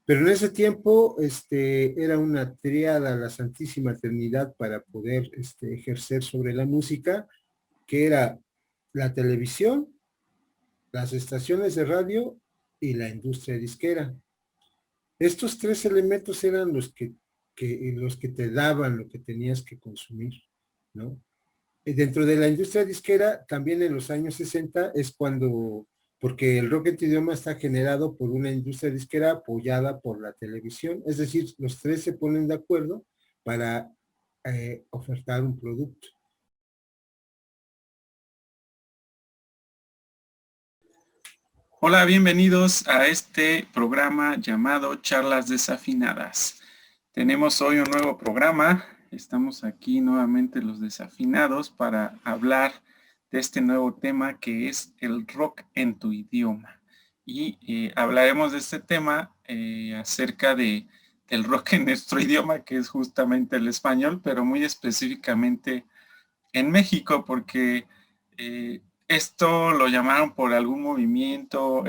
Pero en ese tiempo era una tríada, la Santísima Trinidad, para poder ejercer sobre la música, que era la televisión, las estaciones de radio y la industria disquera. Estos tres elementos eran los que te daban lo que tenías que consumir, ¿no? Dentro de la industria disquera, también en los años 60 es cuando, porque el rock en tu idioma está generado por una industria disquera apoyada por la televisión, es decir, los tres se ponen de acuerdo para ofertar un producto. Hola, bienvenidos a este programa llamado Charlas Desafinadas. Tenemos hoy un nuevo programa. Estamos aquí nuevamente los desafinados para hablar de este nuevo tema que es el rock en tu idioma. Y hablaremos de este tema acerca del rock en nuestro idioma, que es justamente el español, pero muy específicamente en México, porque esto lo llamaron por algún movimiento,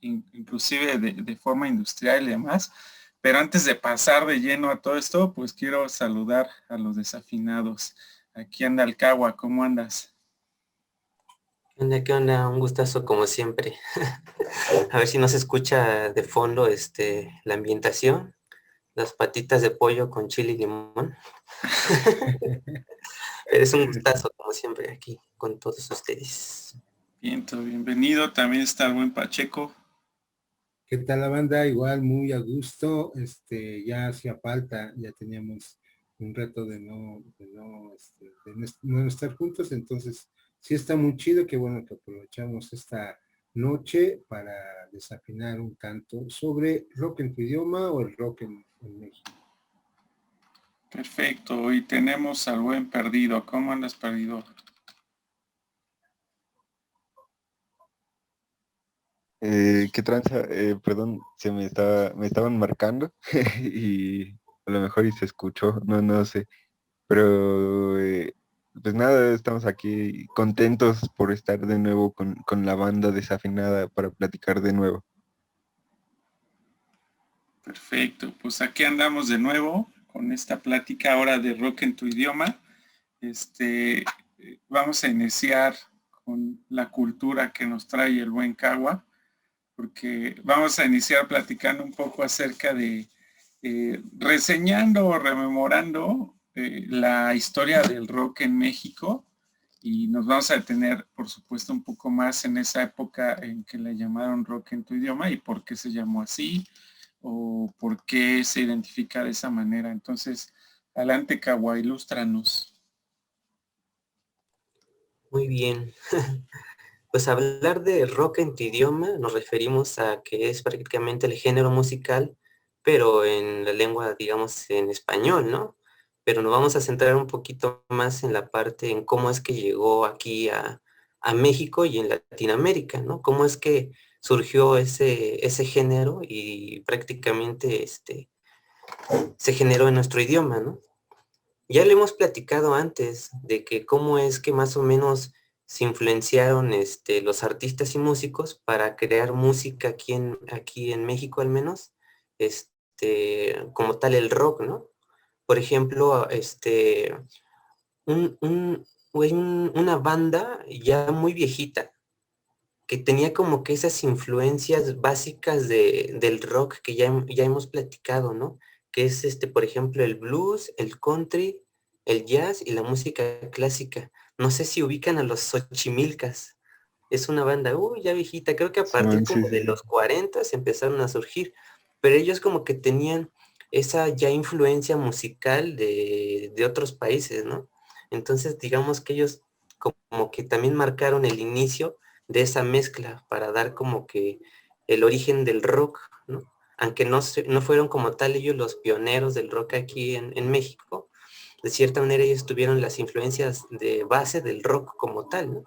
inclusive de forma industrial y demás. Pero antes de pasar de lleno a todo esto, pues quiero saludar a los desafinados. Aquí anda Alcagua, ¿cómo andas? ¿Qué onda? Un gustazo como siempre. A ver si no se escucha de fondo la ambientación, las patitas de pollo con chile y limón. Pero es un gustazo como siempre aquí con todos ustedes. Bien, bienvenido. También está el buen Pacheco. ¿Qué tal la banda? Igual muy a gusto, ya hacía falta, ya teníamos un reto de no estar juntos, entonces sí está muy chido, qué bueno que aprovechamos esta noche para desafinar un canto sobre rock en tu idioma o el rock en México. Perfecto, y tenemos al buen Perdido. ¿Cómo andas, Perdido? ¿Qué tranza? Perdón, me estaban marcando y a lo mejor y se escuchó, no sé. Pero pues nada, estamos aquí contentos por estar de nuevo con la banda desafinada para platicar de nuevo. Perfecto, pues aquí andamos de nuevo con esta plática ahora de rock en tu idioma. Vamos a iniciar con la cultura que nos trae el buen Cagua, porque vamos a iniciar platicando un poco acerca de reseñando o rememorando la historia del rock en México, y nos vamos a detener, por supuesto, un poco más en esa época en que le llamaron rock en tu idioma y por qué se llamó así o por qué se identifica de esa manera. Entonces, adelante, Cagua, ilústranos. Muy bien. Pues hablar de rock en tu idioma nos referimos a que es prácticamente el género musical, pero en la lengua, digamos, en español, ¿no? Pero nos vamos a centrar un poquito más en la parte en cómo es que llegó aquí a México y en Latinoamérica, ¿no? Cómo es que surgió ese género y prácticamente se generó en nuestro idioma, ¿no? Ya le hemos platicado antes de que cómo es que más o menos se influenciaron los artistas y músicos para crear música aquí en México al menos, como tal el rock, ¿no? Por ejemplo, una banda ya muy viejita que tenía como que esas influencias básicas del rock que ya hemos platicado, ¿no? Que es, por ejemplo, el blues, el country, el jazz y la música clásica. No sé si ubican a los Xochimilcas. Es una banda, ya viejita, creo que a partir Sí, como de los 40 se empezaron a surgir, pero ellos como que tenían esa ya influencia musical de otros países, ¿no? Entonces, digamos que ellos como que también marcaron el inicio de esa mezcla para dar como que el origen del rock, ¿no? Aunque no fueron como tal ellos los pioneros del rock aquí en México, de cierta manera ellos tuvieron las influencias de base del rock como tal, ¿no?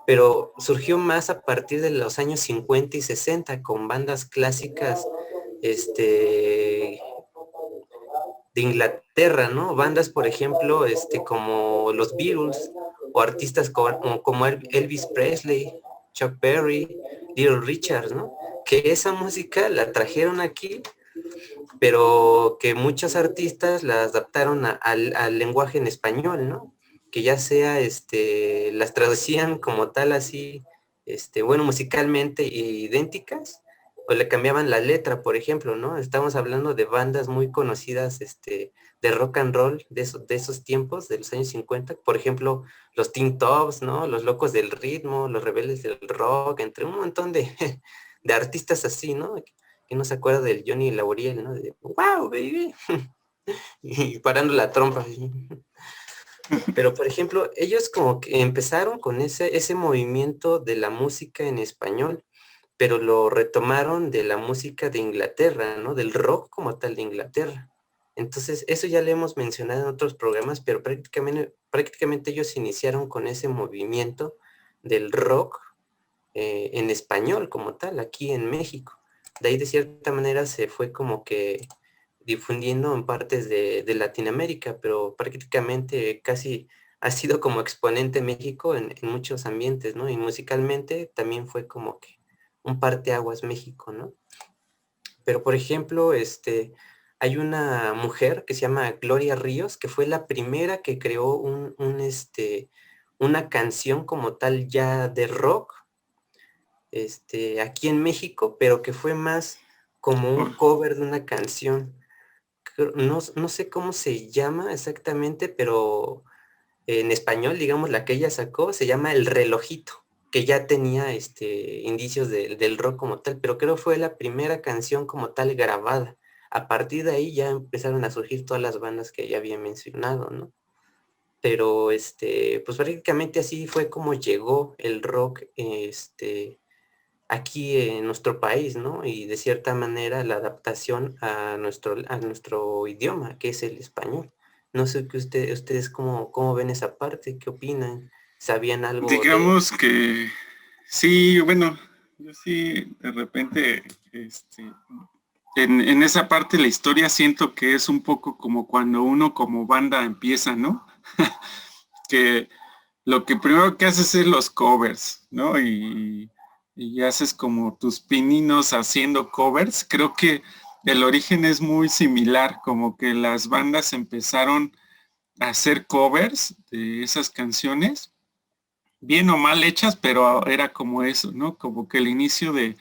Pero surgió más a partir de los años 50 y 60 con bandas clásicas de Inglaterra, ¿no? Bandas, por ejemplo, como los Beatles o artistas como Elvis Presley, Chuck Berry, Little Richard, ¿no? que esa música la trajeron aquí, pero que muchos artistas la adaptaron al lenguaje en español, ¿no? Que ya sea, las traducían como tal así, bueno, musicalmente idénticas, o le cambiaban la letra, por ejemplo, ¿no? Estamos hablando de bandas muy conocidas, de rock and roll de esos tiempos, de los años 50, por ejemplo, los Teen Tops, ¿no? Los Locos del Ritmo, los Rebeldes del Rock, entre un montón de, de artistas así, ¿no? Que no se acuerda del Johnny Lauriel, ¿no? De, wow, baby. Y parando la trompa. Pero, por ejemplo, ellos como que empezaron con ese movimiento de la música en español, pero lo retomaron de la música de Inglaterra, ¿no? Del rock como tal de Inglaterra. Entonces, eso ya lo hemos mencionado en otros programas, pero prácticamente ellos iniciaron con ese movimiento del rock en español como tal, aquí en México. De ahí de cierta manera se fue como que difundiendo en partes de Latinoamérica, pero prácticamente casi ha sido como exponente México en muchos ambientes, ¿no? Y musicalmente también fue como que un parteaguas México, ¿no? Pero por ejemplo, hay una mujer que se llama Gloria Ríos, que fue la primera que creó una canción como tal ya de rock, aquí en México, pero que fue más como un cover de una canción. No sé cómo se llama exactamente, pero en español, digamos, la que ella sacó se llama El Relojito, que ya tenía indicios del rock como tal, pero creo fue la primera canción como tal grabada. A partir de ahí ya empezaron a surgir todas las bandas que ya había mencionado, ¿no? Pero pues prácticamente así fue como llegó el rock, aquí en nuestro país, ¿no? Y de cierta manera la adaptación a nuestro idioma, que es el español. No sé que ustedes cómo ven esa parte, qué opinan, ¿sabían algo de...? Digamos que sí, bueno, yo sí de repente, en esa parte de la historia siento que es un poco como cuando uno como banda empieza, ¿no? Que lo que primero que haces es los covers, ¿no? Y haces como tus pininos haciendo covers. Creo que el origen es muy similar, como que las bandas empezaron a hacer covers de esas canciones, bien o mal hechas, pero era como eso, ¿no? Como que el inicio de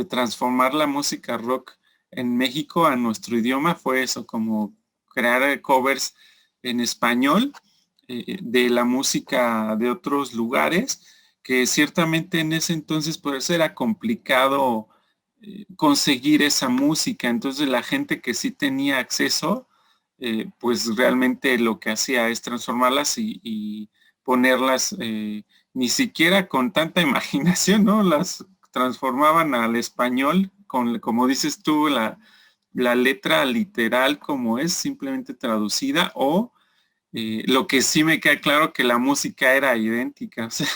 transformar la música rock en México a nuestro idioma fue eso, como crear covers en español de la música de otros lugares, que ciertamente en ese entonces pues era complicado conseguir esa música. Entonces la gente que sí tenía acceso, pues realmente lo que hacía es transformarlas y ponerlas ni siquiera con tanta imaginación, ¿no? Las transformaban al español con, como dices tú, la letra literal como es, simplemente traducida, o lo que sí me queda claro que la música era idéntica, o sea,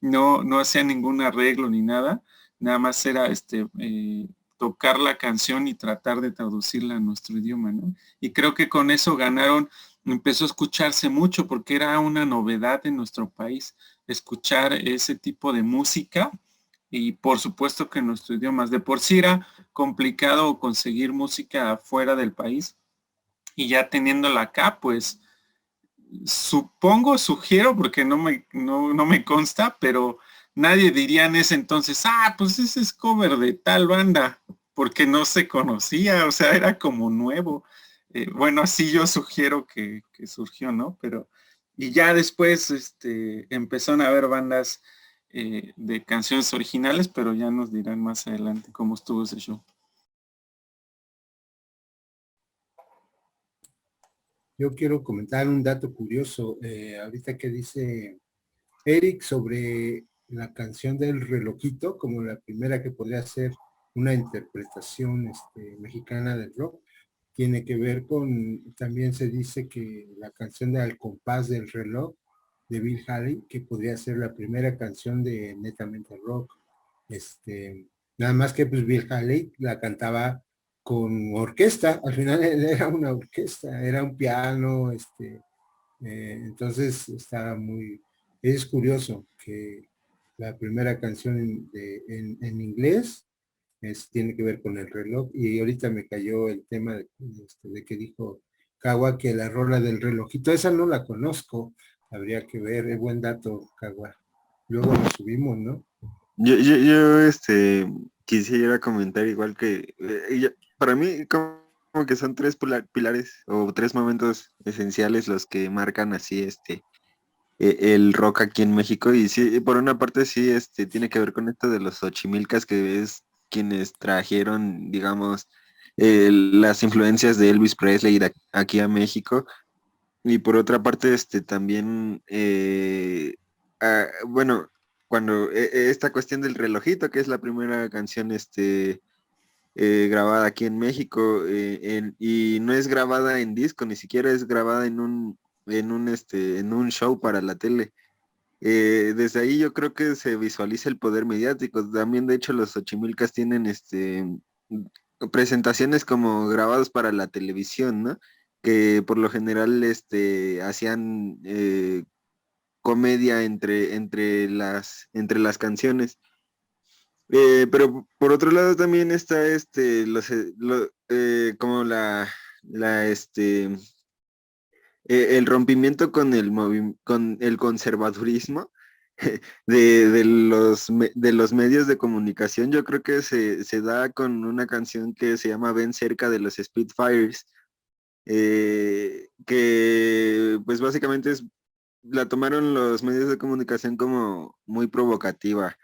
no hacía ningún arreglo ni nada, nada más era tocar la canción y tratar de traducirla a nuestro idioma, ¿no? Y creo que con eso ganaron, empezó a escucharse mucho porque era una novedad en nuestro país escuchar ese tipo de música y por supuesto que en nuestro idioma de por sí era complicado conseguir música fuera del país y ya teniéndola acá, pues supongo, sugiero, porque no me consta, pero nadie diría en ese entonces, pues ese es cover de tal banda, porque no se conocía, o sea, era como nuevo. Bueno, así yo sugiero que surgió, ¿no? Pero, y ya después empezaron a haber bandas de canciones originales, pero ya nos dirán más adelante cómo estuvo ese show. Yo quiero comentar un dato curioso, ahorita que dice Eric sobre la canción del relojito, como la primera que podría ser una interpretación mexicana del rock, tiene que ver con, también se dice que la canción de Al compás del reloj de Bill Haley, que podría ser la primera canción de netamente rock. Nada más que pues Bill Haley la cantaba con orquesta, al final era una orquesta, era un piano, entonces estaba muy, es curioso que la primera canción en inglés tiene que ver con el reloj. Y ahorita me cayó el tema de que dijo Cagua que la rola del relojito, esa no la conozco, habría que ver, es buen dato, Cagua. Luego lo subimos, ¿no? Quisiera comentar igual que para mí como que son tres pilares o tres momentos esenciales los que marcan así el rock aquí en México. Y sí, por una parte sí tiene que ver con esto de los Xochimilcas, que es quienes trajeron, digamos, las influencias de Elvis Presley aquí a México. Y por otra parte, también, bueno, cuando esta cuestión del relojito, que es la primera canción grabada aquí en México, y no es grabada en disco, ni siquiera es grabada en un show para la tele. Desde ahí yo creo que se visualiza el poder mediático. También, de hecho, los Xochimilcas tienen presentaciones como grabados para la televisión, ¿no? Que por lo general hacían comedia entre las canciones. Pero por otro lado también está como la el rompimiento con con el conservadurismo de los medios de comunicación. Yo creo que se da con una canción que se llama Ven cerca, de los Spitfires, que pues básicamente la tomaron los medios de comunicación como muy provocativa.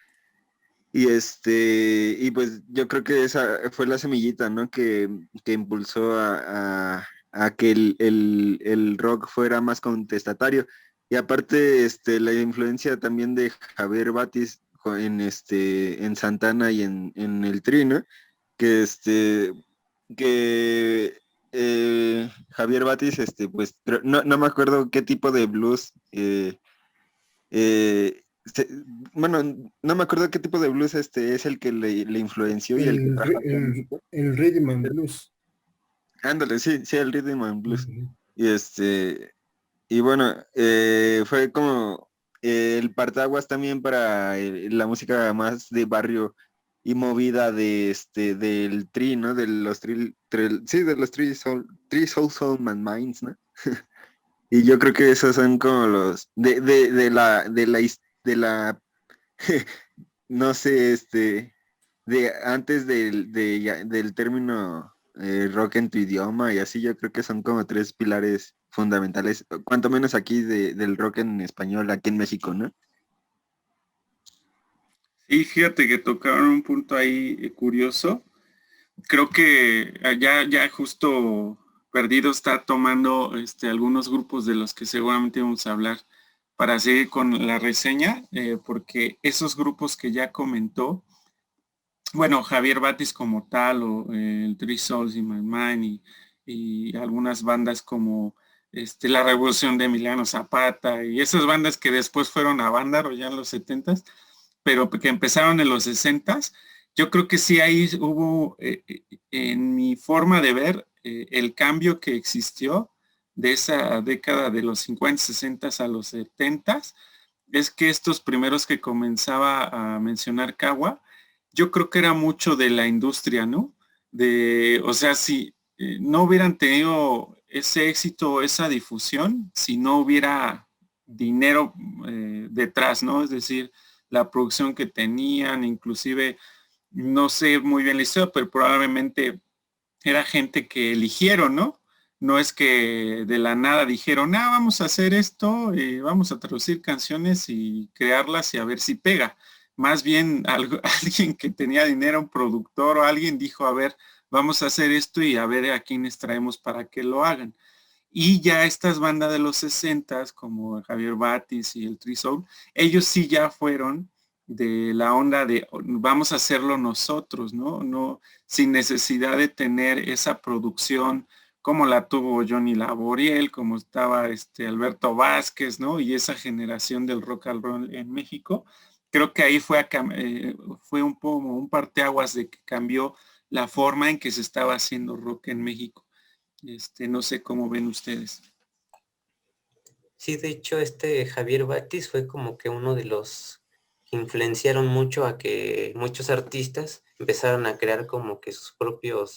Y pues yo creo que esa fue la semillita, ¿no? Que impulsó a que el rock fuera más contestatario. Y aparte, la influencia también de Javier Batis en Santana y en el Tri, ¿no? Que que Javier Batis, pues no me acuerdo qué tipo de blues bueno, no me acuerdo qué tipo de blues es el que le influenció y el que trajo aquí a México. El Rhythm and Blues. Ándale, sí, sí, el Rhythm and Blues. Ujú. Y y bueno, fue como el partaguas también para la música más de barrio y movida del Tri, ¿no? De los sí, de los Three Soul Man Minds, ¿no? Y yo creo que esos son como los de la no sé, de antes del término rock en tu idioma y así. Yo creo que son como tres pilares fundamentales, cuanto menos aquí del rock en español, aquí en México, ¿no? Y fíjate que tocaron un punto ahí curioso. Creo que ya justo Perdido está tomando algunos grupos de los que seguramente vamos a hablar para seguir con la reseña, porque esos grupos que ya comentó, bueno, Javier Batis como tal, o el Three Souls in My Mind, y algunas bandas como La Revolución de Emiliano Zapata, y esas bandas que después fueron a Vándaro ya en los 70s, pero que empezaron en los 60s. Yo creo que sí ahí hubo, en mi forma de ver, el cambio que existió de esa década de los 50, 60 a los 70, es que estos primeros que comenzaba a mencionar Cagua, yo creo que era mucho de la industria, ¿no? O sea, si no hubieran tenido ese éxito, esa difusión, si no hubiera dinero detrás, ¿no? Es decir, la producción que tenían, inclusive, no sé muy bien la historia, pero probablemente era gente que eligieron, ¿no? No es que de la nada dijeron, vamos a hacer esto, vamos a traducir canciones y crearlas y a ver si pega. Más bien alguien que tenía dinero, un productor o alguien dijo, a ver, vamos a hacer esto y a ver a quiénes traemos para que lo hagan. Y ya estas bandas de los 60 como Javier Batis y el Three Soul, ellos sí ya fueron de la onda de vamos a hacerlo nosotros, ¿no? No, sin necesidad de tener esa producción como la tuvo Johnny Laboriel, como estaba Alberto Vázquez, ¿no? Y esa generación del rock and roll en México. Creo que ahí fue un poco un parteaguas de que cambió la forma en que se estaba haciendo rock en México. No sé cómo ven ustedes. Sí, de hecho, Javier Batis fue como que uno de los influenciaron mucho a que muchos artistas empezaron a crear como que sus propios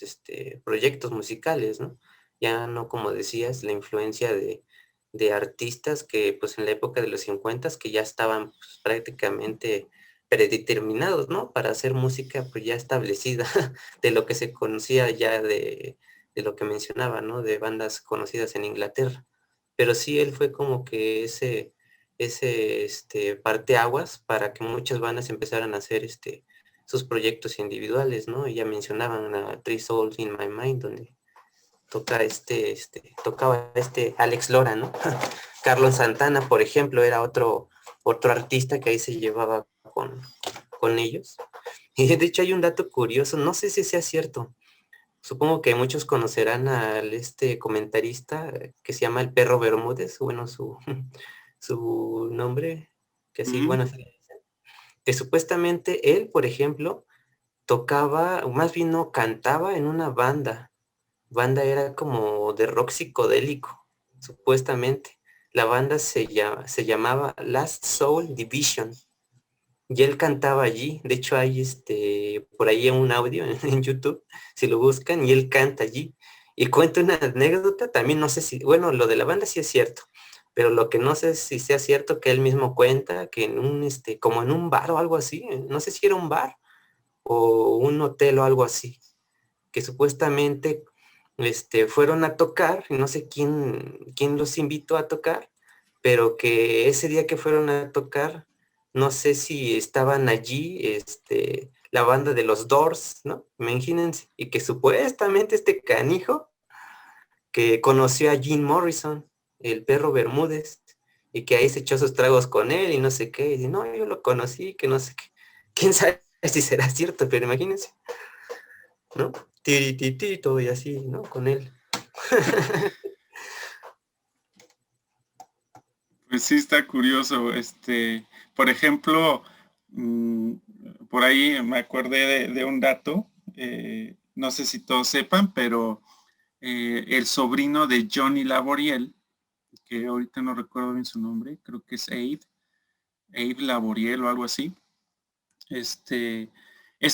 proyectos musicales, ¿no? Ya no, como decías, la influencia de artistas que pues en la época de los 50 que ya estaban pues, prácticamente predeterminados, ¿no? Para hacer música pues ya establecida de lo que se conocía ya de lo que mencionaba, ¿no? De bandas conocidas en Inglaterra. Pero sí, él fue como que ese parteaguas para que muchas bandas empezaran a hacer sus proyectos individuales, ¿no? Y ya mencionaban a Three Souls in My Mind, donde tocaba Alex Lora, ¿no? Carlos Santana, por ejemplo, era otro artista que ahí se llevaba con ellos. Y de hecho hay un dato curioso, no sé si sea cierto. Supongo que muchos conocerán al comentarista que se llama el Perro Bermúdez, bueno, su nombre, que así, Ujú. bueno, que supuestamente él, por ejemplo, tocaba, o más bien no, cantaba en una banda era como de rock psicodélico, supuestamente. La banda se llamaba Last Soul Division. Y él cantaba allí. De hecho, hay por ahí un audio en YouTube, si lo buscan, y él canta allí. Y cuenta una anécdota, también no sé si, bueno, lo de la banda sí es cierto, pero lo que no sé si sea cierto que él mismo cuenta que en un, como en un bar o algo así, no sé si era un bar o un hotel o algo así, que supuestamente fueron a tocar, y no sé quién los invitó a tocar, pero que ese día que fueron a tocar, no sé si estaban allí, la banda de los Doors, ¿no? Imagínense, y que supuestamente este canijo que conoció a Jim Morrison, el Perro Bermúdez, y que ahí se echó sus tragos con él y no sé qué, y dice, no, yo lo conocí, que no sé qué. ¿Quién sabe si será cierto? Pero imagínense, ¿no? Tirititito y así, ¿no? Con él. Pues sí, está curioso. Por ejemplo, por ahí me acordé de un dato, no sé si todos sepan, pero el sobrino de Johnny Laboriel, que ahorita no recuerdo bien su nombre, creo que es Abe Laboriel o algo así, es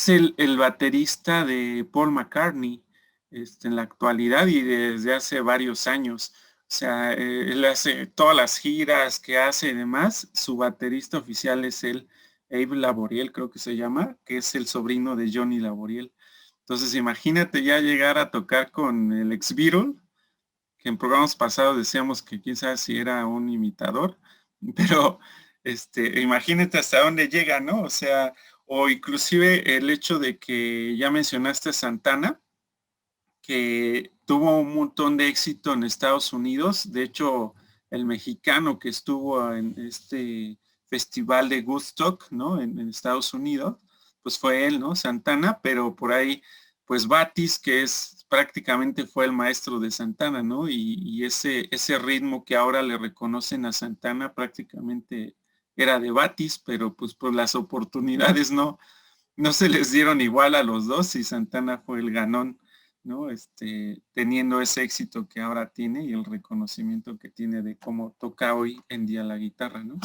el baterista de Paul McCartney, en la actualidad y desde hace varios años. O sea, él hace todas las giras que hace y demás. Su baterista oficial es el Abe Laboriel, creo que se llama, que es el sobrino de Johnny Laboriel. Entonces, imagínate ya llegar a tocar con el ex Beatle, que en programas pasados decíamos que quién sabe si era un imitador, pero imagínate hasta dónde llega, ¿no? O sea, o inclusive el hecho de que ya mencionaste a Santana, que tuvo un montón de éxito en Estados Unidos. De hecho, el mexicano que estuvo en este festival de Woodstock, ¿no? En Estados Unidos, pues fue él, ¿no? Santana, pero por ahí, pues Batis, que es prácticamente fue el maestro de Santana, ¿no? Y ese ritmo que ahora le reconocen a Santana prácticamente era de Batis, pero pues por las oportunidades no se les dieron igual a los dos y Santana fue el ganón, ¿no? Teniendo ese éxito que ahora tiene y el reconocimiento que tiene de cómo toca hoy en día la guitarra, ¿no?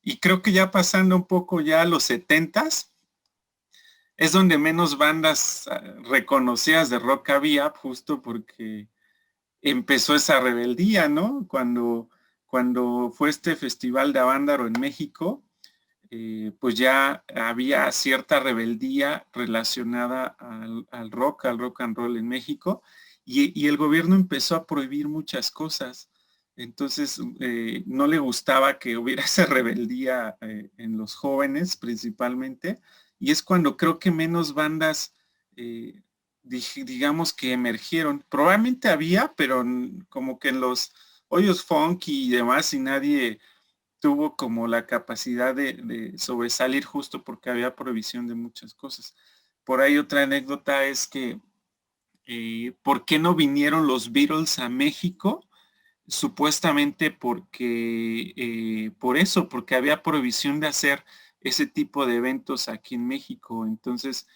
Y creo que ya pasando un poco ya a los 70s, es donde menos bandas reconocidas de rock había, justo porque empezó esa rebeldía, ¿no? Cuando fue este festival de Avándaro en México, pues ya había cierta rebeldía relacionada al rock and roll en México, y el gobierno empezó a prohibir muchas cosas. Entonces, no le gustaba que hubiera esa rebeldía en los jóvenes principalmente, y es cuando creo que menos bandas, digamos que emergieron. Probablemente había, pero como que en los hoyos funky y demás, y nadie tuvo como la capacidad de sobresalir justo porque había prohibición de muchas cosas. Por ahí otra anécdota es que, ¿por qué no vinieron los Beatles a México? Supuestamente porque, por eso, porque había prohibición de hacer ese tipo de eventos aquí en México. Entonces,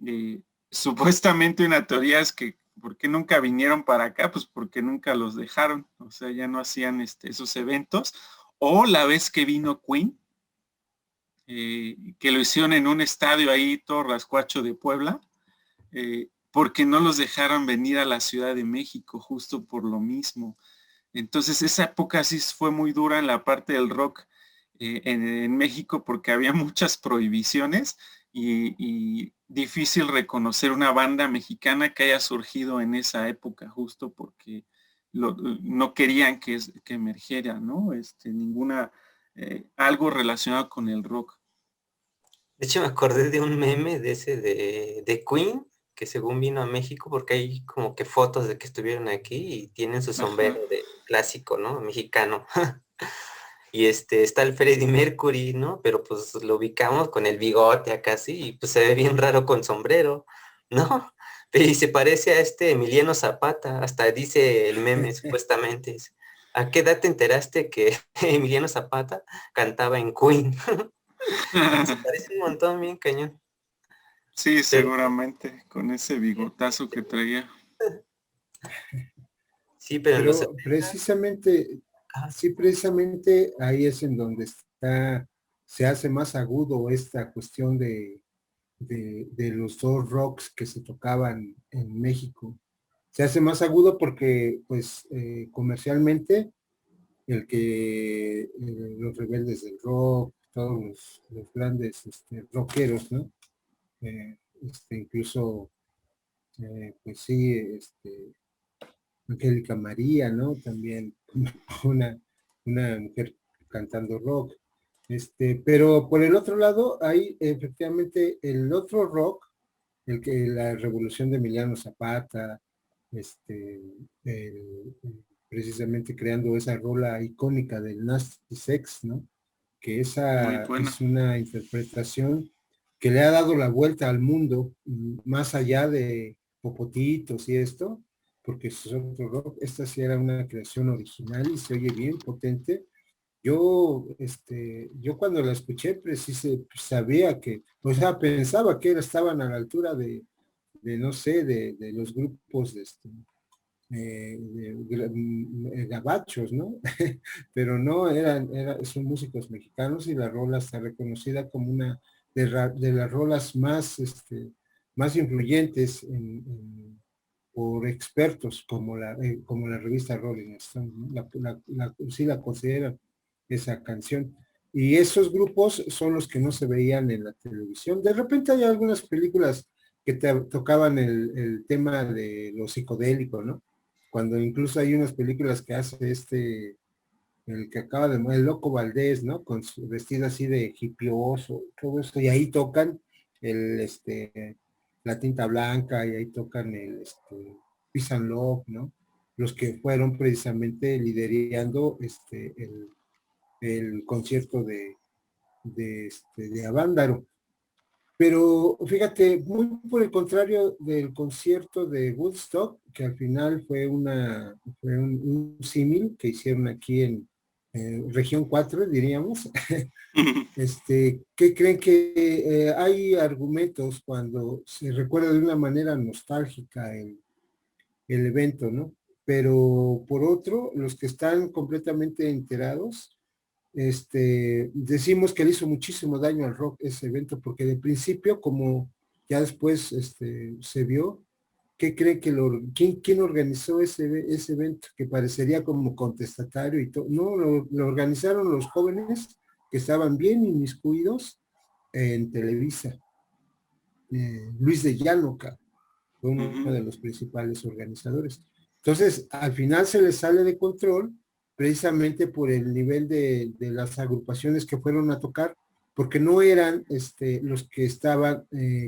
eh, supuestamente una teoría es que, ¿por qué nunca vinieron para acá? Pues porque nunca los dejaron, o sea, ya no hacían esos eventos. O la vez que vino Queen, que lo hicieron en un estadio ahí, todo rascuacho de Puebla, porque no los dejaron venir a la Ciudad de México justo por lo mismo. Entonces esa época sí fue muy dura en la parte del rock en México porque había muchas prohibiciones y difícil reconocer una banda mexicana que haya surgido en esa época justo porque no querían que emergiera, ¿no? Ninguna, algo relacionado con el rock. De hecho, me acordé de un meme de ese de Queen, que según vino a México, porque hay como que fotos de que estuvieron aquí y tienen su sombrero de clásico, ¿no? Mexicano. Y está el Freddie Mercury, ¿no? Pero pues lo ubicamos con el bigote acá así, y pues se ve bien raro con sombrero, ¿no? Y se parece a Emiliano Zapata, hasta dice el meme supuestamente. ¿A qué edad te enteraste que Emiliano Zapata cantaba en Queen? Se parece un montón, bien cañón. Sí, seguramente, con ese bigotazo que traía. Sí, pero en los... Pero precisamente, Ah, sí, precisamente ahí es en donde se hace más agudo esta cuestión de los dos rocks que se tocaban en México. Se hace más agudo porque, pues, comercialmente, los rebeldes del rock, todos los grandes rockeros, ¿no? Incluso, pues sí, Angélica María, ¿no? También una, una mujer cantando rock. Pero por el otro lado, hay efectivamente el otro rock, la revolución de Emiliano Zapata, precisamente creando esa rola icónica del Nasty Sex, ¿no? Que Muy esa buena. es una interpretación que le ha dado la vuelta al mundo, más allá de Popotitos y esto, porque es otro rock. Esta sí era una creación original y se oye bien potente. Yo cuando la escuché, sabía que, o sea, pensaba que estaban a la altura de no sé, de los grupos gabachos, ¿no? Pero no, son músicos mexicanos y la rola está reconocida como una de las rolas más, más influyentes por expertos como la revista Rolling Stone, ¿no? Sí la consideran esa canción. Y esos grupos son los que no se veían en la televisión. De repente hay algunas películas que tocaban el tema de lo psicodélico, ¿no? Cuando incluso hay unas películas que hace el que acaba de morir, el Loco Valdés, ¿no? Con su vestido así de hipioso, todo esto, y ahí tocan la tinta blanca, y ahí tocan Peace and Love, ¿no? Los que fueron precisamente liderando el concierto de Avándaro. Pero fíjate, muy por el contrario del concierto de Woodstock, que al final fue un símil que hicieron aquí en región 4, diríamos. ¿Qué creen que hay argumentos cuando se recuerda de una manera nostálgica el evento, ¿no? Pero por otro, los que están completamente enterados, decimos que le hizo muchísimo daño al rock ese evento, porque de principio, como ya después se vio, ¿qué cree que quién organizó ese evento que parecería como contestatario y todo? No, lo organizaron los jóvenes que estaban bien inmiscuidos en Televisa. Luis de Llanoca fue uno de los principales organizadores. Entonces, al final se les sale de control precisamente por el nivel de las agrupaciones que fueron a tocar, porque no eran los que estaban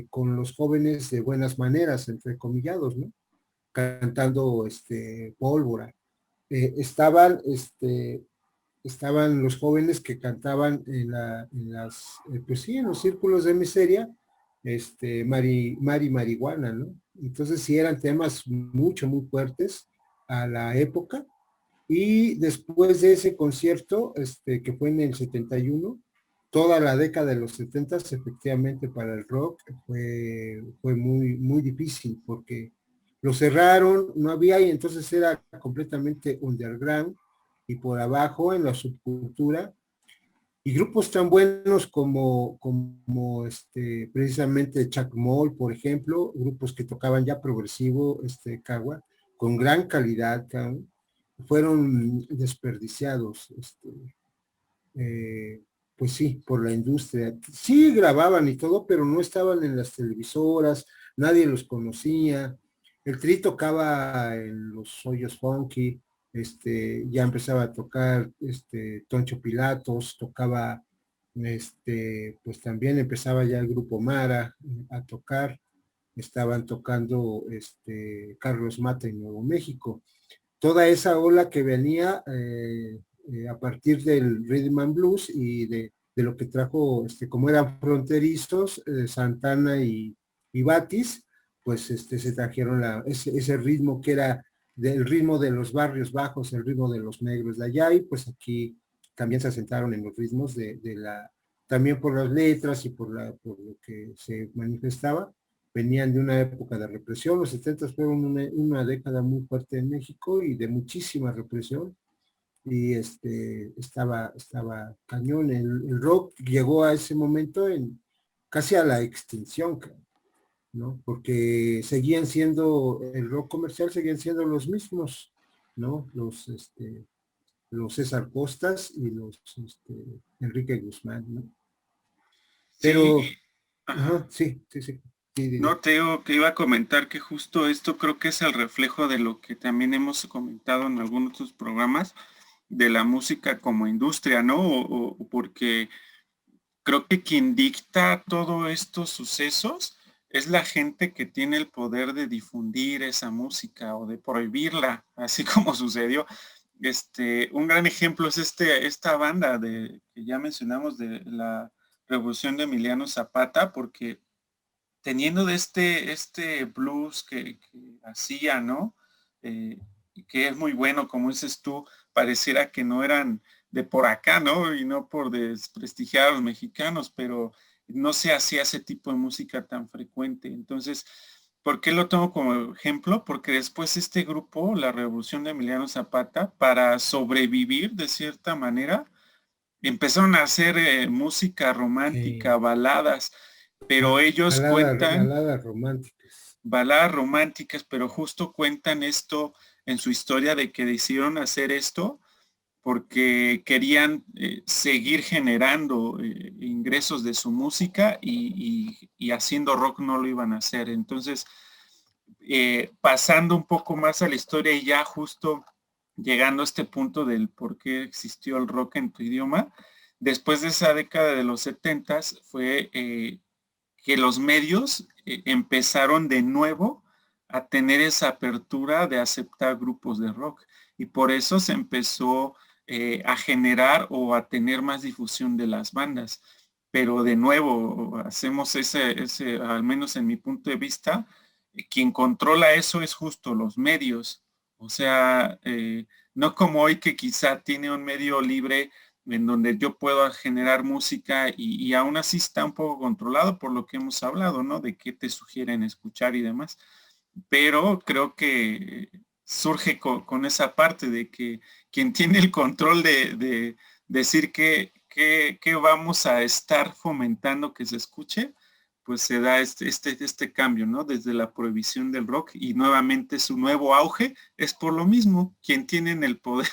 con los jóvenes de buenas maneras, entrecomillados, ¿no? Cantando Pólvora. Estaban los jóvenes que cantaban pues sí, en los círculos de miseria, Mari Marihuana, ¿no? Entonces sí eran temas mucho, muy fuertes a la época. Y después de ese concierto, que fue en el 71, toda la década de los 70 efectivamente para el rock fue muy, muy difícil porque lo cerraron, no había, y entonces era completamente underground, y por abajo en la subcultura Y grupos tan buenos como precisamente Chacmol, por ejemplo, grupos que tocaban ya progresivo, Cagua, con gran calidad, fueron desperdiciados, pues sí, por la industria. Sí grababan y todo, pero no estaban en las televisoras, nadie los conocía. El Tri tocaba en los hoyos funky, ya empezaba a tocar Toncho Pilatos, tocaba, pues también empezaba ya el grupo Mara a tocar, estaban tocando Carlos Mata en Nuevo México. Toda esa ola que venía a partir del Rhythm and Blues y de lo que trajo, como eran fronterizos, Santana y Batis, pues se trajeron ese ritmo que era del ritmo de los barrios bajos, el ritmo de los negros de allá, y pues aquí también se asentaron en los ritmos también por las letras y por lo que se manifestaba. Venían de una época de represión. Los 70 fueron una década muy fuerte en México y de muchísima represión. Y estaba cañón. El rock llegó a ese momento casi a la extinción, ¿no? Porque seguían siendo, el rock comercial seguían siendo los mismos, ¿no? Los César Costas y los Enrique Guzmán, ¿no? Sí, Pero, ajá. sí, sí, sí. No, Teo, que iba a comentar que justo esto creo que es el reflejo de lo que también hemos comentado en algunos otros programas de la música como industria, ¿no? O porque creo que quien dicta todos estos sucesos es la gente que tiene el poder de difundir esa música o de prohibirla, así como sucedió. Un gran ejemplo es esta banda que ya mencionamos de la Revolución de Emiliano Zapata, porque teniendo de este blues que hacía, ¿no? Que es muy bueno, como dices tú, pareciera que no eran de por acá, ¿no? Y no por desprestigiar a los mexicanos, pero no se hacía ese tipo de música tan frecuente. Entonces, ¿por qué lo tomo como ejemplo? Porque después este grupo, la Revolución de Emiliano Zapata, para sobrevivir de cierta manera, empezaron a hacer música romántica, baladas, pero ellos cuentan Baladas románticas. baladas románticas, pero justo cuentan esto en su historia de que decidieron hacer esto porque querían seguir generando ingresos de su música y haciendo rock no lo iban a hacer. Entonces, pasando un poco más a la historia y ya justo llegando a este punto del por qué existió el rock en tu idioma, después de esa década de los 70 fue que los medios empezaron de nuevo a tener esa apertura de aceptar grupos de rock y por eso se empezó a generar o a tener más difusión de las bandas. Pero de nuevo, hacemos al menos en mi punto de vista, quien controla eso es justo los medios. O sea, no como hoy que quizá tiene un medio libre en donde yo puedo generar música y aún así está un poco controlado por lo que hemos hablado, ¿no? De qué te sugieren escuchar y demás. Pero creo que surge con esa parte de que quien tiene el control de decir que vamos a estar fomentando que se escuche, pues se da este cambio, ¿no? Desde la prohibición del rock y nuevamente su nuevo auge es por lo mismo, quien tienen el poder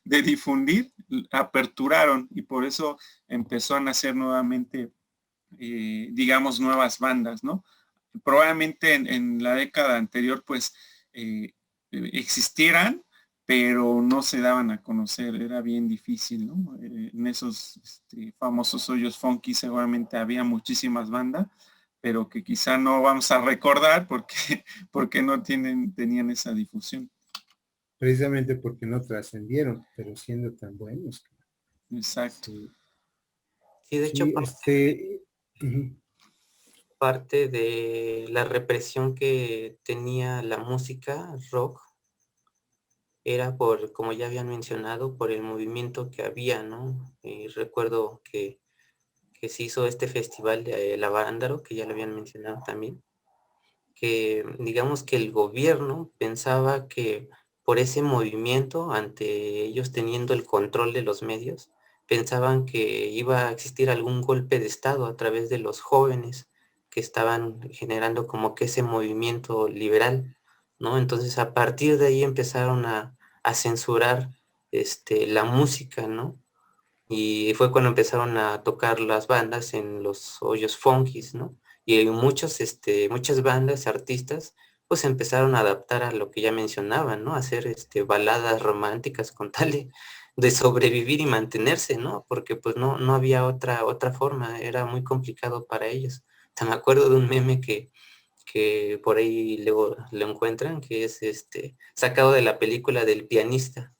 de difundir, aperturaron y por eso empezó a nacer nuevamente, digamos, nuevas bandas, ¿no? Probablemente en la década anterior, pues, existieran, pero no se daban a conocer, era bien difícil, ¿no? En esos famosos hoyos funky seguramente había muchísimas bandas, pero que quizá no vamos a recordar porque, porque no tenían esa difusión. Precisamente porque no trascendieron, pero siendo tan buenos. Exacto. Sí, Sí, de hecho, sí, parte de la represión que tenía la música rock era por, como ya habían mencionado, por el movimiento que había, ¿no? Recuerdo que se hizo este festival de Lavándaro, que ya lo habían mencionado también, que digamos que el gobierno pensaba que por ese movimiento, ante ellos teniendo el control de los medios, pensaban que iba a existir algún golpe de estado a través de los jóvenes que estaban generando como que ese movimiento liberal, ¿no? Entonces a partir de ahí empezaron a censurar la música, ¿no? Y fue cuando empezaron a tocar las bandas en los hoyos funkis, ¿no? Y muchas bandas, artistas, pues empezaron a adaptar a lo que ya mencionaban, ¿no? A hacer baladas románticas con tal de sobrevivir y mantenerse, ¿no? Porque pues no había otra forma, era muy complicado para ellos. O sea, me acuerdo de un meme que por ahí luego lo encuentran, que es sacado de la película del pianista,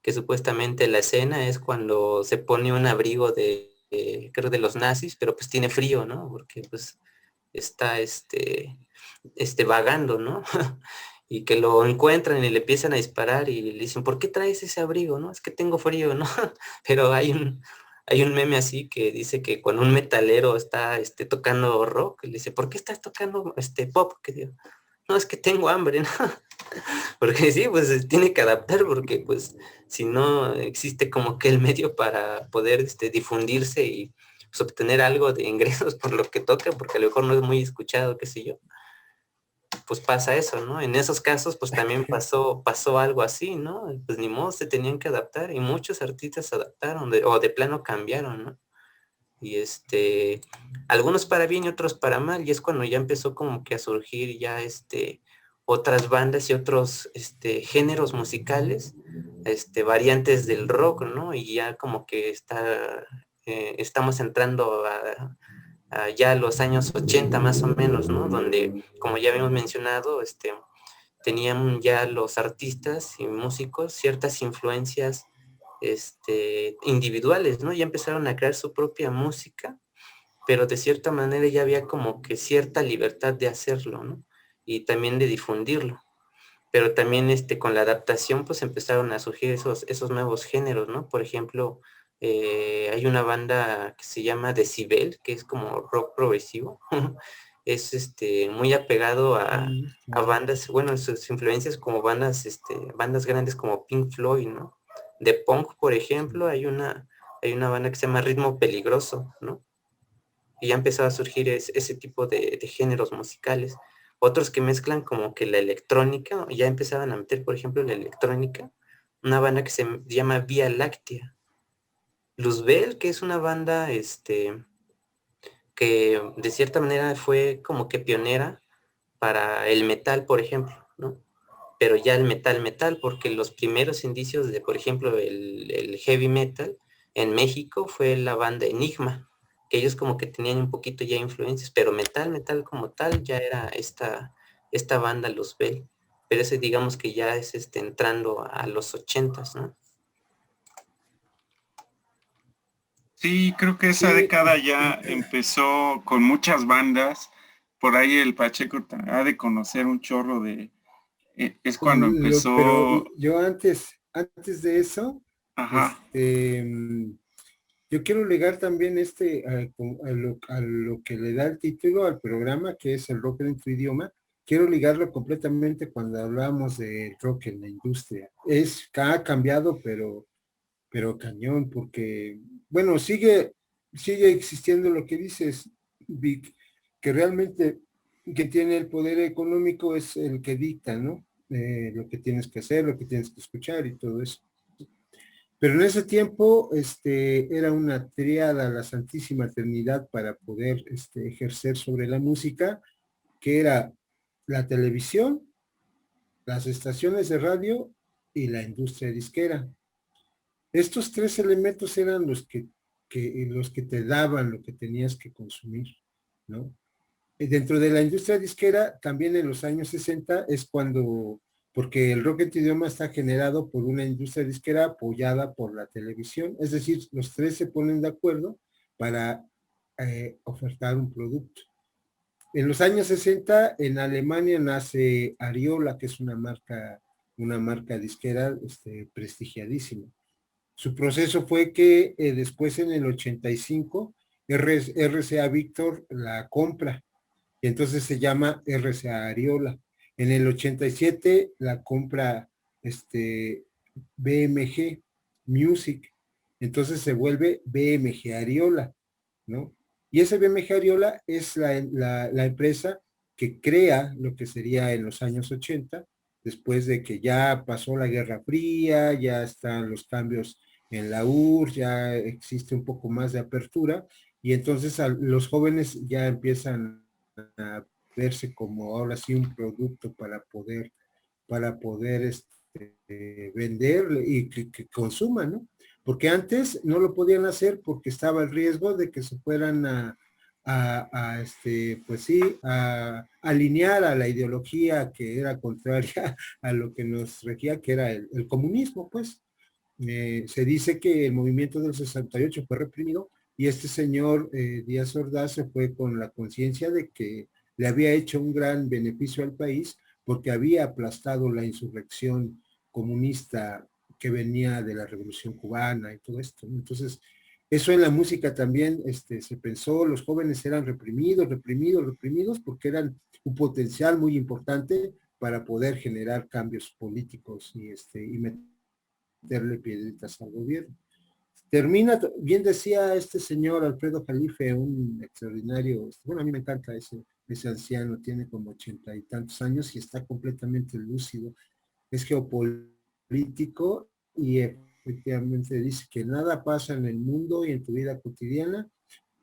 que supuestamente la escena es cuando se pone un abrigo creo de los nazis, pero pues tiene frío, ¿no? Porque pues está vagando, ¿no? Y que lo encuentran y le empiezan a disparar y le dicen, ¿por qué traes ese abrigo? No, es que tengo frío, ¿no? Pero hay un meme así que dice que cuando un metalero está tocando rock, le dice, ¿por qué estás tocando pop? Que digo, no, es que tengo hambre, ¿no? Porque sí, pues se tiene que adaptar, porque pues si no existe como que el medio para poder difundirse y pues, obtener algo de ingresos por lo que toca, porque a lo mejor no es muy escuchado, qué sé yo, pues pasa eso, ¿no? En esos casos pues también pasó algo así, ¿no? Pues ni modo, se tenían que adaptar y muchos artistas se adaptaron o de plano cambiaron, ¿no? Y algunos para bien y otros para mal, y es cuando ya empezó como que a surgir ya otras bandas y otros géneros musicales, variantes del rock, ¿no? Y ya como que estamos entrando a ya los años 80 más o menos, ¿no? Donde, como ya habíamos mencionado, tenían ya los artistas y músicos ciertas influencias individuales, ¿no? Ya empezaron a crear su propia música, pero de cierta manera ya había como que cierta libertad de hacerlo, ¿no? Y también de difundirlo. Pero también con la adaptación pues empezaron a surgir esos nuevos géneros, ¿no? Por ejemplo, hay una banda que se llama Decibel, que es como rock progresivo. Es muy apegado a bandas, bueno, sus influencias como bandas grandes como Pink Floyd, ¿no? De punk, por ejemplo, hay una banda que se llama Ritmo Peligroso, ¿no? Y ya empezó a surgir ese tipo de géneros musicales. Otros que mezclan como que la electrónica, ya empezaban a meter, por ejemplo, la electrónica, una banda que se llama Vía Láctea. Luzbel, que es una banda que de cierta manera fue como que pionera para el metal, por ejemplo, ¿no? Pero ya el metal, porque los primeros indicios de, por ejemplo, el heavy metal en México fue la banda Enigma, que ellos como que tenían un poquito ya influencias, pero metal como tal ya era esta banda Luzbel, pero ese digamos que ya es entrando a los 80s, ¿no? Sí, creo que esa Sí, década ya empezó con muchas bandas. Por ahí el Pacheco ha de conocer un chorro de... es cuando pero empezó... yo antes de eso, Ajá. este, yo quiero ligar también a lo que le da el título al programa, que es el rock en tu idioma. Quiero ligarlo completamente cuando hablamos de rock en la industria. Ha cambiado, pero cañón, porque, bueno, sigue existiendo lo que dices, Vic, que realmente que tiene el poder económico es el que dicta, ¿no? Lo que tienes que hacer, lo que tienes que escuchar y todo eso. Pero en ese tiempo, era una triada, la Santísima Trinidad, para poder ejercer sobre la música, que era la televisión, las estaciones de radio y la industria disquera. Estos tres elementos eran los que te daban lo que tenías que consumir, ¿no? Dentro de la industria disquera, también en los años 60 es cuando, porque el rock en tu idioma está generado por una industria disquera apoyada por la televisión, es decir, los tres se ponen de acuerdo para ofertar un producto. En los años 60 en Alemania nace Ariola, que es una marca disquera prestigiadísima. Su proceso fue que después en el 85 RCA Víctor la compra y entonces se llama RCA Ariola. En el 87 la compra BMG Music entonces se vuelve BMG Ariola, ¿no? Y ese BMG Ariola es la empresa que crea lo que sería en los años 80, después de que ya pasó la Guerra Fría, ya están los cambios en la URSS, ya existe un poco más de apertura, y entonces los jóvenes ya empiezan a verse como ahora sí un producto para poder vender y que consuman, ¿no? Porque antes no lo podían hacer porque estaba el riesgo de que se fueran pues sí, a alinear a la ideología que era contraria a lo que nos regía, que era el comunismo, pues. Se dice que el movimiento del 68 fue reprimido y este señor Díaz Ordaz se fue con la conciencia de que le había hecho un gran beneficio al país porque había aplastado la insurrección comunista que venía de la Revolución Cubana y todo esto, ¿no? Entonces, eso en la música también se pensó, los jóvenes eran reprimidos porque eran un potencial muy importante para poder generar cambios políticos y meterle piedritas al gobierno. Termina, bien decía este señor Alfredo Jalife, un extraordinario, bueno, a mí me encanta ese anciano, tiene como 80 y tantos años y está completamente lúcido, es geopolítico y efectivamente dice que nada pasa en el mundo y en tu vida cotidiana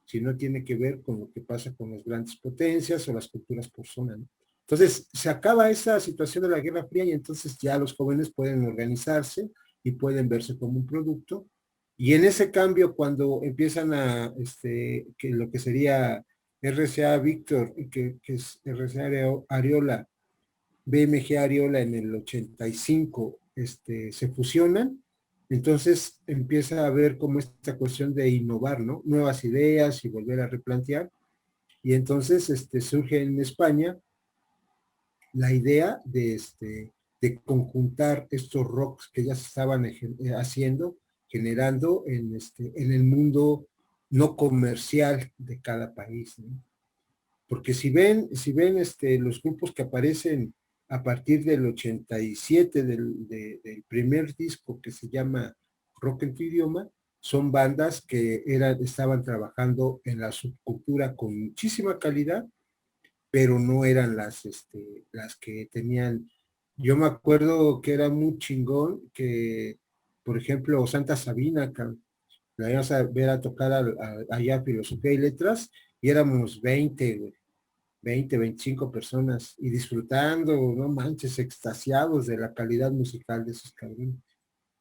si no tiene que ver con lo que pasa con las grandes potencias o las culturas por zona, ¿no? Entonces, se acaba esa situación de la Guerra Fría y entonces ya los jóvenes pueden organizarse y pueden verse como un producto. Y en ese cambio, cuando empiezan que lo que sería RCA Víctor, que es RCA Ariola, BMG Ariola en el 85, se fusionan, entonces empieza a haber como esta cuestión de innovar, ¿no? Nuevas ideas y volver a replantear. Y entonces surge en España la idea de conjuntar estos rocks que ya se estaban haciendo, generando en el mundo no comercial de cada país, ¿no? Porque si ven los grupos que aparecen a partir del 87 del primer disco que se llama Rock en tu idioma, son bandas que estaban trabajando en la subcultura con muchísima calidad, pero no eran las que tenían. Yo me acuerdo que era muy chingón que, por ejemplo, Santa Sabina, la íbamos a ver a tocar allá Filosofía y Letras, y éramos 25 personas, y disfrutando, no manches, extasiados de la calidad musical de esos cabrones.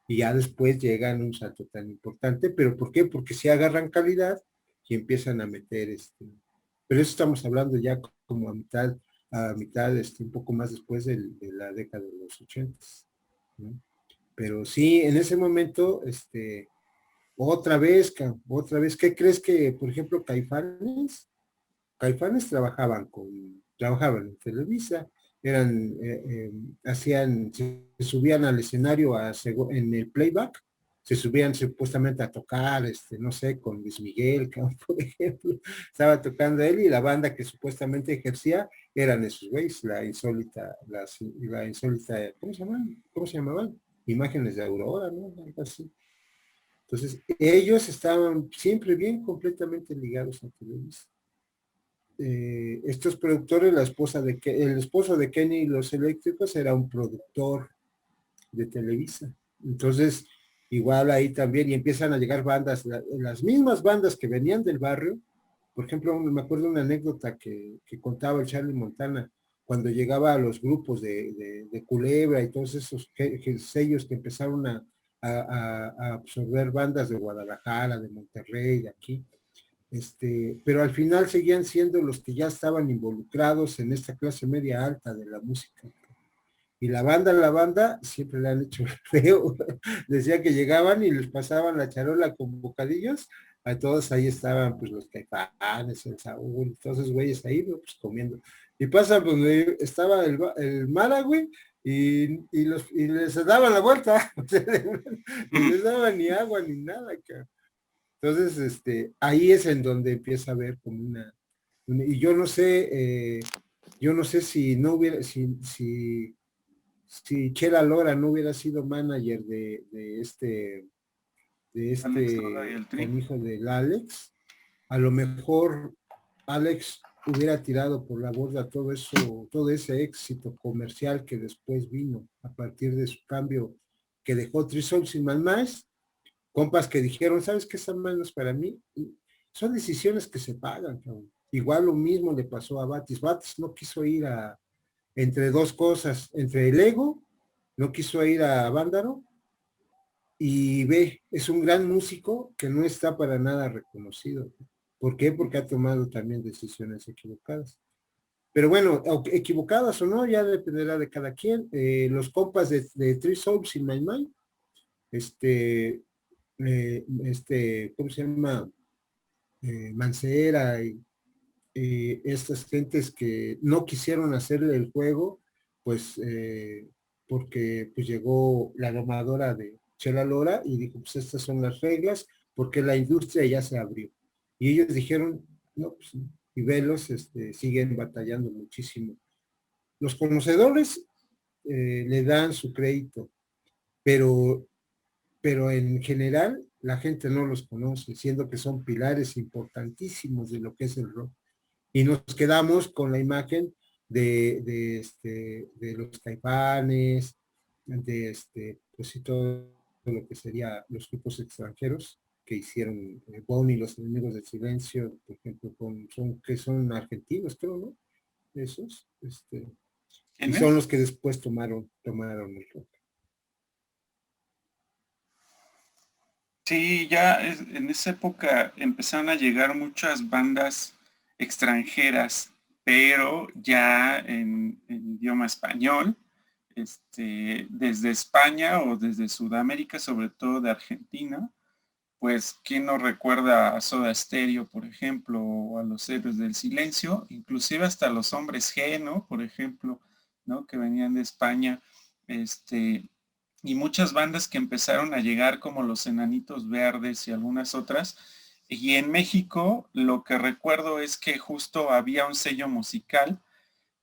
Y ya después llegan un salto tan importante, pero ¿por qué? Porque si agarran calidad y empiezan a meter pero eso estamos hablando ya como a mitad, un poco más después de la década de los 80, ¿no? Pero sí, en ese momento, otra vez, ¿qué crees que, por ejemplo, Caifanes trabajaban en Televisa, se subían al escenario en el playback, se subían supuestamente a tocar, no sé, con Luis Miguel, por ejemplo, estaba tocando él y la banda que supuestamente ejercía eran esos güeyes, la insólita, ¿cómo se llamaban? Imágenes de Aurora, ¿no? Algo así. Entonces, ellos estaban siempre bien completamente ligados a Televisa. Estos productores, el esposo de Kenny y los Eléctricos era un productor de Televisa. Entonces, igual ahí también, y empiezan a llegar bandas, las mismas bandas que venían del barrio. Por ejemplo, me acuerdo una anécdota que contaba el Charlie Montana, cuando llegaba a los grupos de Culebra y todos esos sellos que empezaron a absorber bandas de Guadalajara, de Monterrey, de aquí. Pero al final seguían siendo los que ya estaban involucrados en esta clase media alta de la música. Y la banda, siempre le han hecho feo. Decía que llegaban y les pasaban la charola con bocadillos. A todos ahí estaban pues los Caifanes, el Saúl, todos esos güeyes ahí, ¿no? Pues comiendo. Y pasan donde estaba el Mara, güey, y les daban la vuelta. Y les daban ni agua ni nada, cabrón. Entonces, ahí es en donde empieza a haber como y yo no sé si no hubiera, si Chela Lora no hubiera sido manager de Alex Lora y el Tri. hijo del Alex. A lo mejor Alex hubiera tirado por la borda todo eso, todo ese éxito comercial que después vino a partir de su cambio que dejó Three Souls in My Mind. Compas que dijeron, ¿sabes qué? Esa mano es para mí. Y son decisiones que se pagan, cabrón. Igual lo mismo le pasó a Batis. Batis no quiso ir entre dos cosas, entre el ego, no quiso ir a Vándaro, y ve, es un gran músico que no está para nada reconocido. ¿Por qué? Porque ha tomado también decisiones equivocadas. Pero bueno, equivocadas o no, ya dependerá de cada quien. Los compas de Three Souls in My Mind, ¿cómo se llama? Mancera y estas gentes que no quisieron hacerle el juego, pues porque pues llegó la domadora de Chela Lora y dijo, pues estas son las reglas, porque la industria ya se abrió. Y ellos dijeron, no, pues, y velos, siguen batallando muchísimo. Los conocedores le dan su crédito, pero en general la gente no los conoce, siendo que son pilares importantísimos de lo que es el rock. Y nos quedamos con la imagen de los Caifanes, pues y todo lo que sería los grupos extranjeros que hicieron Bonnie y los Enemigos del Silencio, por ejemplo, que son argentinos, creo, ¿no? Esos, y son los que después tomaron el rock. Sí, ya en esa época empezaron a llegar muchas bandas extranjeras, pero ya en idioma español, desde España o desde Sudamérica, sobre todo de Argentina, pues quién no recuerda a Soda Stereo, por ejemplo, o a los Héroes del Silencio, inclusive hasta los Hombres G, ¿no? Por ejemplo, ¿no? Que venían de España, y muchas bandas que empezaron a llegar como los Enanitos Verdes y algunas otras. Y en México lo que recuerdo es que justo había un sello musical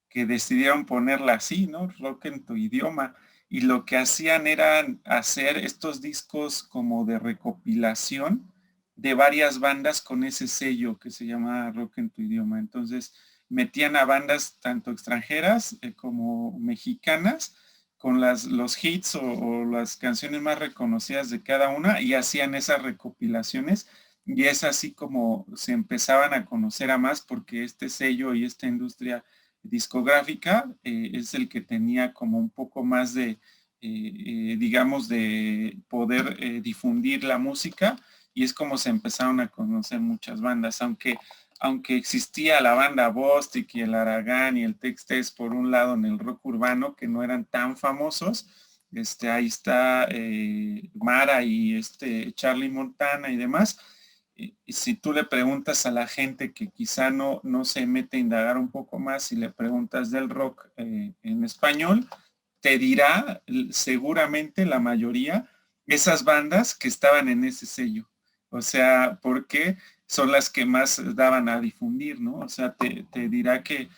que decidieron ponerla así, ¿no? Rock en tu idioma. Y lo que hacían era hacer estos discos como de recopilación de varias bandas con ese sello que se llama Rock en tu idioma. Entonces metían a bandas tanto extranjeras como mexicanas con los hits o las canciones más reconocidas de cada una y hacían esas recopilaciones y es así como se empezaban a conocer a más porque este sello y esta industria discográfica es el que tenía como un poco más de, digamos, de poder difundir la música y es como se empezaron a conocer muchas bandas, aunque existía la banda Bostik y el Aragán y el Tex-Tex por un lado en el rock urbano que no eran tan famosos, ahí está Mara y Charlie Montana y demás. Y si tú le preguntas a la gente que quizá no se mete a indagar un poco más, si le preguntas del rock en español, te dirá seguramente la mayoría esas bandas que estaban en ese sello. O sea, porque son las que más daban a difundir, ¿no? O sea, te dirá que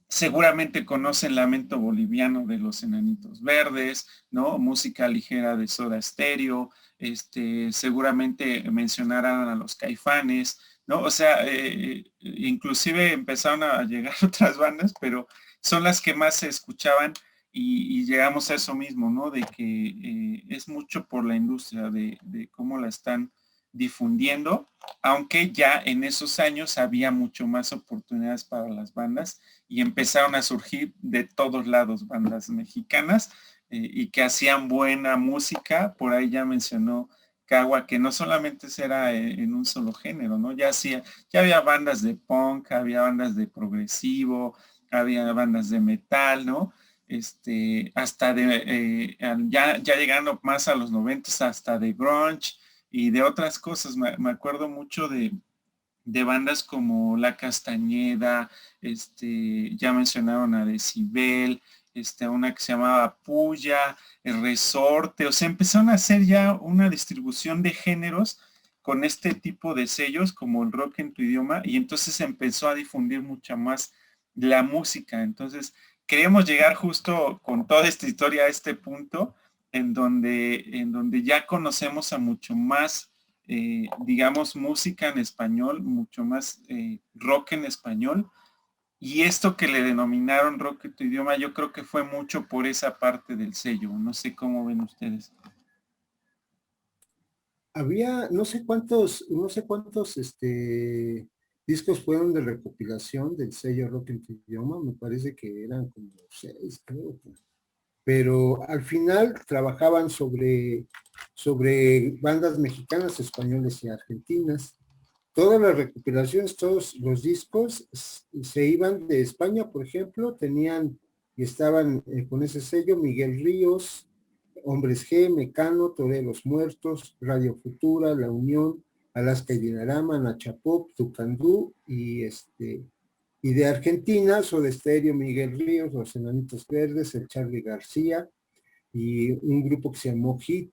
seguramente conocen Lamento Boliviano de los Enanitos Verdes, ¿no? Música ligera de Soda Stereo, seguramente mencionarán a los Caifanes, ¿no? O sea, inclusive empezaron a llegar otras bandas, pero son las que más se escuchaban y llegamos a eso mismo, ¿no? De que es mucho por la industria, de cómo la están difundiendo, aunque ya en esos años había mucho más oportunidades para las bandas y empezaron a surgir de todos lados bandas mexicanas y que hacían buena música. Por ahí ya mencionó Cagua que no solamente era en un solo género, ¿no? Ya había bandas de punk, había bandas de progresivo, había bandas de metal, ¿no? Hasta ya llegando más a los 90 hasta de grunge y de otras cosas. Me acuerdo mucho de bandas como La Castañeda, ya mencionaron a Decibel, una que se llamaba Puya, El Resorte, o sea, empezaron a hacer ya una distribución de géneros con este tipo de sellos como el rock en tu idioma y entonces empezó a difundir mucha más la música. Entonces, queríamos llegar justo con toda esta historia a este punto en donde ya conocemos a mucho más, digamos, música en español, mucho más rock en español. Y esto que le denominaron rock en tu idioma, yo creo que fue mucho por esa parte del sello. No sé cómo ven ustedes. Había no sé cuántos discos fueron de recopilación del sello Rock en tu idioma, me parece que eran como 6, creo. Pero al final trabajaban sobre bandas mexicanas, españoles y argentinas. Todas las recopilaciones, todos los discos se iban de España, por ejemplo, tenían y estaban con ese sello Miguel Ríos, Hombres G, Mecano, Toreros Muertos, Radio Futura, La Unión, Alaska y Dinarama, Nachapop, Tucandú y de Argentina, Soda Stereo, Miguel Ríos, Los Enanitos Verdes, el Charly García y un grupo que se llamó Hit.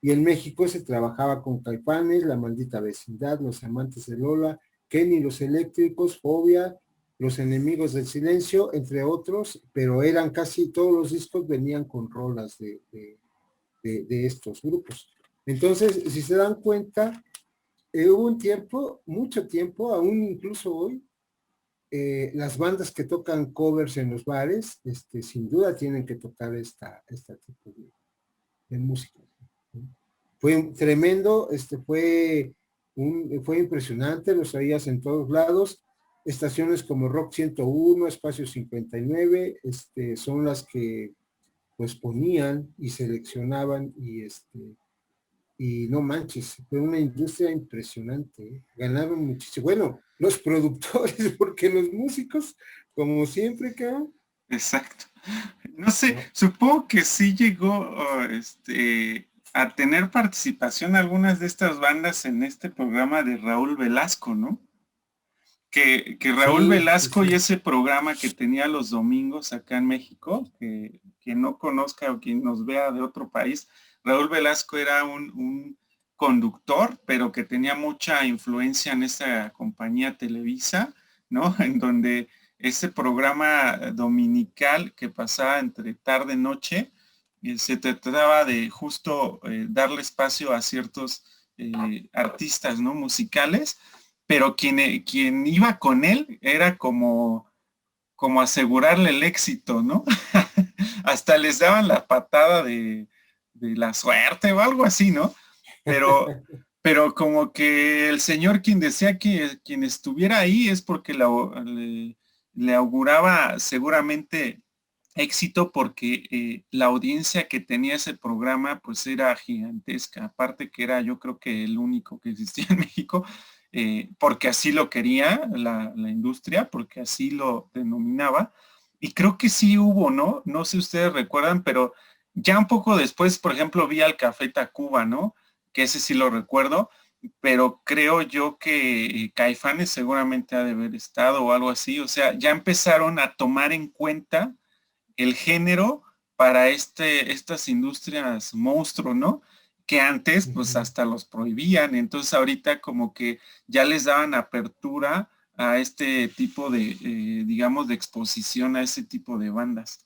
Y en México se trabajaba con Caifanes, La Maldita Vecindad, Los Amantes de Lola, Kenny Los Eléctricos, Fobia, Los Enemigos del Silencio, entre otros, pero eran casi todos los discos venían con rolas de estos grupos. Entonces, si se dan cuenta, hubo un tiempo, mucho tiempo, aún incluso hoy, las bandas que tocan covers en los bares, sin duda tienen que tocar este tipo de música. Fue tremendo, fue impresionante, los oías en todos lados. Estaciones como Rock 101, Espacio 59, son las que pues ponían y seleccionaban y no manches, fue una industria impresionante, ¿eh? Ganaron muchísimo. Bueno, los productores, porque los músicos, como siempre, cabrón. Exacto. No sé, supongo que sí llegó a tener participación algunas de estas bandas en este programa de Raúl Velasco, ¿no? Que Raúl Velasco y ese programa que tenía los domingos acá en México, que quien no conozca o quien nos vea de otro país, Raúl Velasco era un conductor, pero que tenía mucha influencia en esta compañía Televisa, ¿no? En donde ese programa dominical que pasaba entre tarde y noche, se trataba de justo darle espacio a ciertos artistas, ¿no? Musicales, pero quien iba con él era como asegurarle el éxito, ¿no? Hasta les daban la patada de la suerte o algo así, ¿no? Pero como que el señor quien decía que quien estuviera ahí es porque le auguraba seguramente éxito porque la audiencia que tenía ese programa pues era gigantesca, aparte que era yo creo que el único que existía en México, porque así lo quería la industria, porque así lo denominaba, y creo que sí hubo, ¿no? No sé si ustedes recuerdan, pero ya un poco después, por ejemplo, vi al Café Tacuba, ¿no? Que ese sí lo recuerdo, pero creo yo que Caifanes seguramente ha de haber estado o algo así, o sea, ya empezaron a tomar en cuenta el género para estas industrias monstruo, ¿no? Que antes pues hasta los prohibían, entonces ahorita como que ya les daban apertura a este tipo de, digamos, de exposición a ese tipo de bandas.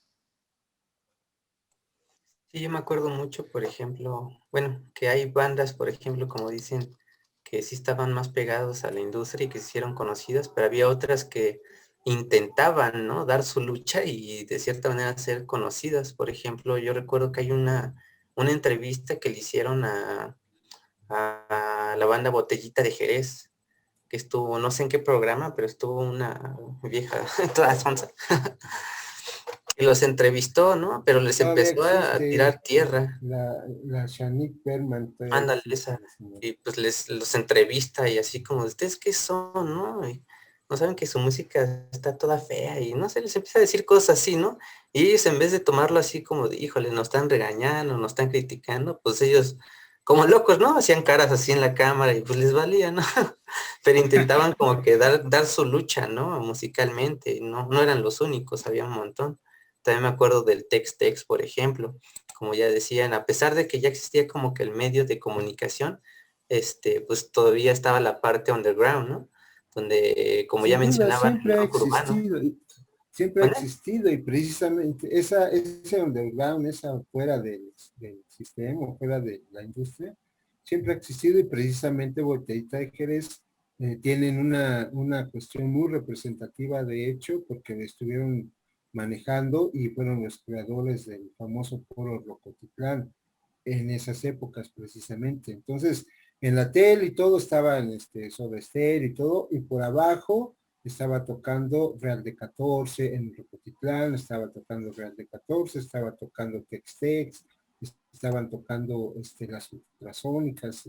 Sí, yo me acuerdo mucho, por ejemplo, bueno, que hay bandas, por ejemplo, como dicen, que sí estaban más pegados a la industria y que se hicieron conocidas, pero había otras que intentaban, ¿no? Dar su lucha y de cierta manera ser conocidas. Por ejemplo, yo recuerdo que hay una entrevista que le hicieron a la banda Botellita de Jerez, que estuvo, no sé en qué programa, pero estuvo una vieja, toda sonsa, y los entrevistó, ¿no? Pero les empezó a tirar tierra. La Shanique Berman. Ándale, esa. Y pues los entrevista y así como, ¿ustedes qué son, no? Y no saben que su música está toda fea y no sé, les empieza a decir cosas así, ¿no? Y ellos en vez de tomarlo así como de, híjole, nos están regañando, nos están criticando, pues ellos, como locos, ¿no? Hacían caras así en la cámara y pues les valía, ¿no? Pero intentaban como que dar su lucha, ¿no? Musicalmente, no eran los únicos, había un montón. También me acuerdo del Tex-Tex, por ejemplo, como ya decían, a pesar de que ya existía como que el medio de comunicación, pues todavía estaba la parte underground, ¿no? Donde, como ya mencionaban, el rock urbano. siempre ha ¿Vale? existido y precisamente ese underground, esa fuera del sistema, fuera de la industria, siempre ha existido y precisamente Botellita de Jerez tienen una cuestión muy representativa de hecho porque lo estuvieron manejando y fueron los creadores del famoso foro Rocotitlán en esas épocas precisamente. Entonces, en la tele y todo estaban Soda Stereo y todo, y por abajo estaba tocando Real de 14 en Rocotitlán, estaba tocando Real de 14, estaba tocando Tex-Tex, estaban tocando las ultrasónicas,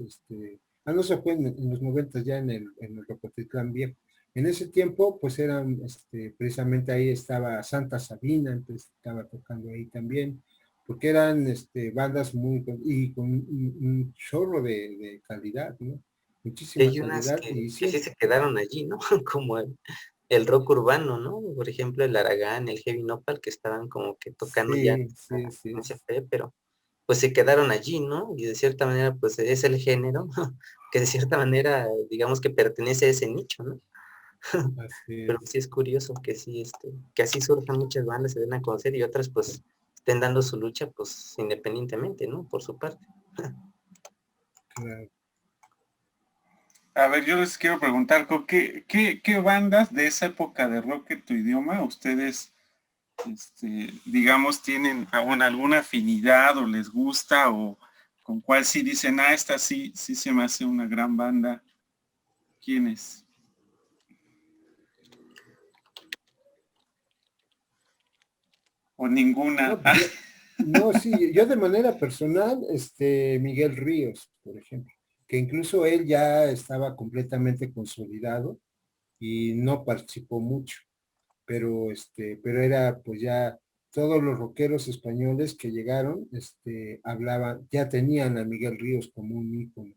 no se fue en los 90 ya en el Rocotitlán viejo. En ese tiempo, pues eran, precisamente ahí estaba Santa Sabina, entonces estaba tocando ahí también, porque eran bandas y con un chorro de calidad, ¿no? Y Muchísima hay unas calidad y que sí sí, se quedaron allí, ¿no? Como el rock urbano, ¿no? Por ejemplo, el Aragán, el Heavy Nopal, que estaban como que tocando ya sí, sí, en sí, ese fe, pero pues se quedaron allí, ¿no? Y de cierta manera, pues es el género que de cierta manera, digamos que pertenece a ese nicho, ¿no? así Pero es, sí es curioso que sí, que así surjan muchas bandas, se den a conocer y otras pues estén dando su lucha, pues independientemente, ¿no? Por su parte. claro. A ver, yo les quiero preguntar, ¿qué bandas de esa época de rock en tu idioma ustedes, digamos, tienen aún alguna afinidad o les gusta o con cuál sí dicen, esta sí, sí se me hace una gran banda? ¿Quiénes? O ninguna. No, pues yo, no, sí, yo de manera personal, Miguel Ríos, por ejemplo, que incluso él ya estaba completamente consolidado y no participó mucho, pero era pues ya todos los rockeros españoles que llegaron, hablaban, ya tenían a Miguel Ríos como un ícono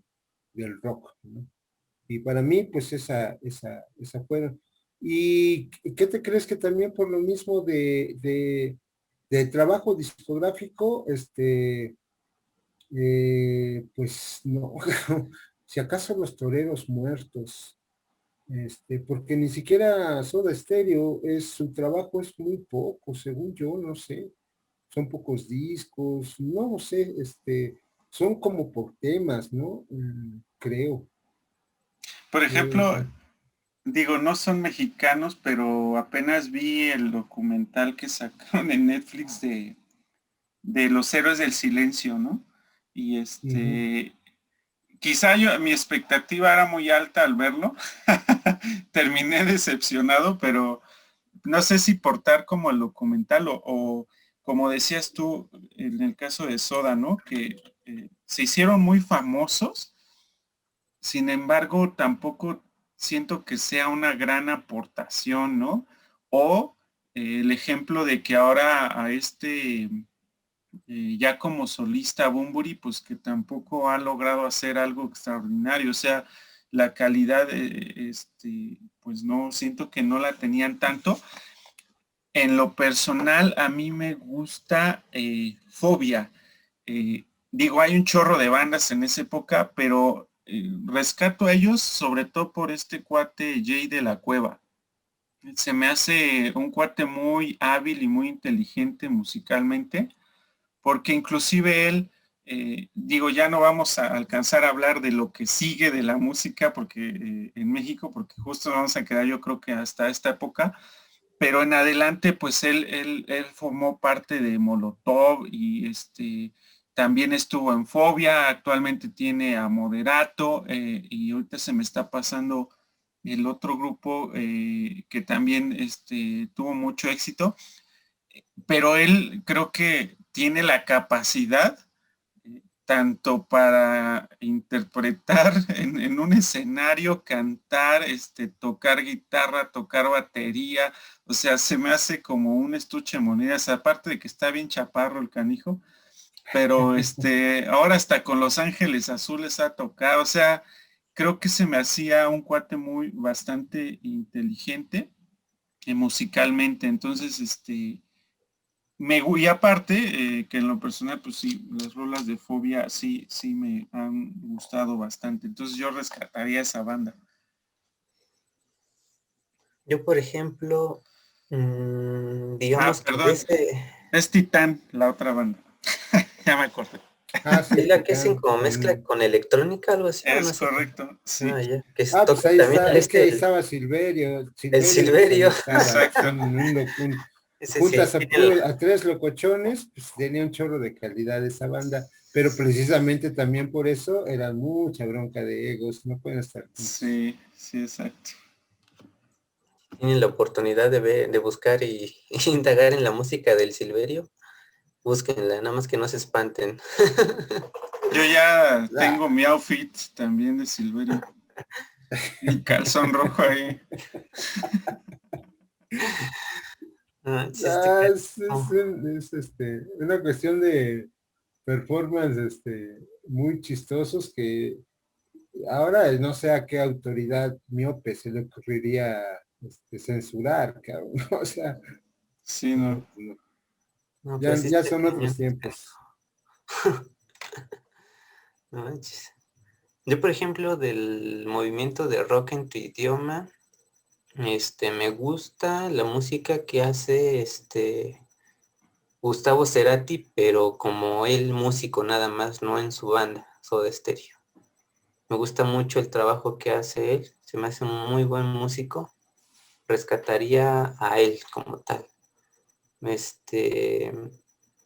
del rock, ¿no? Y para mí, pues esa fueron. ¿Y qué te crees que también por lo mismo de trabajo discográfico, pues no, si acaso los toreros muertos, porque ni siquiera Soda Stereo su trabajo es muy poco, según yo, no sé, son pocos discos, no sé, son como por temas, ¿no? Creo, Por creo ejemplo, yo. digo, no son mexicanos, pero apenas vi el documental que sacaron en Netflix de los héroes del silencio, ¿no? Y Ujú. quizá mi expectativa era muy alta al verlo. Terminé decepcionado, pero no sé si portar como el documental o como decías tú en el caso de Soda, ¿no? Que se hicieron muy famosos, sin embargo, tampoco siento que sea una gran aportación, ¿no? O el ejemplo de que ahora a ya como solista Bunbury, pues que tampoco ha logrado hacer algo extraordinario. O sea, la calidad, pues no, siento que no la tenían tanto. En lo personal, a mí me gusta Fobia. Digo, hay un chorro de bandas en esa época, pero rescato a ellos sobre todo por este cuate Jay de la Cueva. Se me hace un cuate muy hábil y muy inteligente musicalmente porque inclusive él, digo, ya no vamos a alcanzar a hablar de lo que sigue de la música porque en México, porque justo nos vamos a quedar yo creo que hasta esta época, pero en adelante pues él formó parte de Molotov y también estuvo en Fobia, actualmente tiene a Moderato y ahorita se me está pasando el otro grupo que también tuvo mucho éxito, pero él creo que tiene la capacidad tanto para interpretar en un escenario, cantar, tocar guitarra, tocar batería, o sea, se me hace como un estuche de monedas, aparte de que está bien chaparro el canijo, pero ahora hasta con Los Ángeles Azules ha tocado, o sea, creo que se me hacía un cuate muy bastante inteligente musicalmente, entonces, y aparte, que en lo personal, pues sí, las rolas de Fobia sí, sí me han gustado bastante. Entonces yo rescataría esa banda. Yo, por ejemplo, Digamos que perdón. Es Titán, la otra banda. Ya me acordé. Sí, es la que hacen como mezcla con electrónica, algo así. Es no sé. correcto, sí. Ya. Que pues toca ahí también está, es que ahí estaba Silverio. el Pues ahí Silverio. estaba. Exacto. Ese sí, Juntas a tres locochones, pues tenía un chorro de calidad esa banda, pero precisamente también por eso era mucha bronca de egos, no pueden estar juntos. Sí, exacto. tienen la oportunidad de buscar y indagar en la música del Silverio, búsquenla, nada más que no se espanten. Yo ya tengo mi outfit también de Silverio. Mi calzón rojo ahí. Es una cuestión de performance muy chistosos que ahora no sé a qué autoridad miope se le ocurriría censurar, cabrón. O sea, sí, no. No, ya, pues sí, ya son otros tiempos. No manches. Yo, por ejemplo, del movimiento de rock en tu idioma, me gusta la música que hace Gustavo Cerati, pero como él músico nada más, no en su banda, Soda Stereo. Me gusta mucho el trabajo que hace él, se me hace un muy buen músico. Rescataría a él como tal.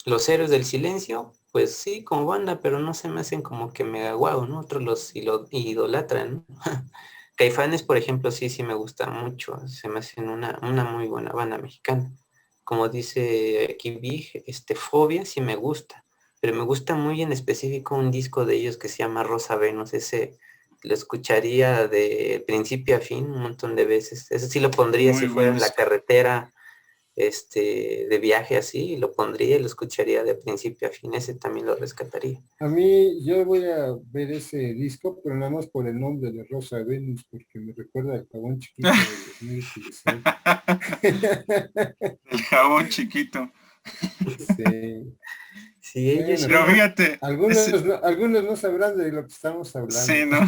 Los Héroes del Silencio, pues sí, como banda, pero no se me hacen como que mega guau, ¿no? Otros los idolatran, ¿no? Caifanes, por ejemplo, sí me gusta mucho, se me hacen una muy buena banda mexicana. Como dice aquí Big, Fobia sí me gusta, pero me gusta muy en específico un disco de ellos que se llama Rosa Venus, ese lo escucharía de principio a fin un montón de veces. Ese sí lo pondría Muy si fuera en la buenos. carretera, de viaje así, lo pondría y lo escucharía de principio a fin, ese también lo rescataría. A mí, yo voy a ver ese disco, pero nada más por el nombre de Rosa Venus, porque me recuerda al jabón chiquito de los muy utilizados. El jabón chiquito. Sí, ellos Bueno, pero fíjate. algunos no sabrán de lo que estamos hablando. Sí, ¿no?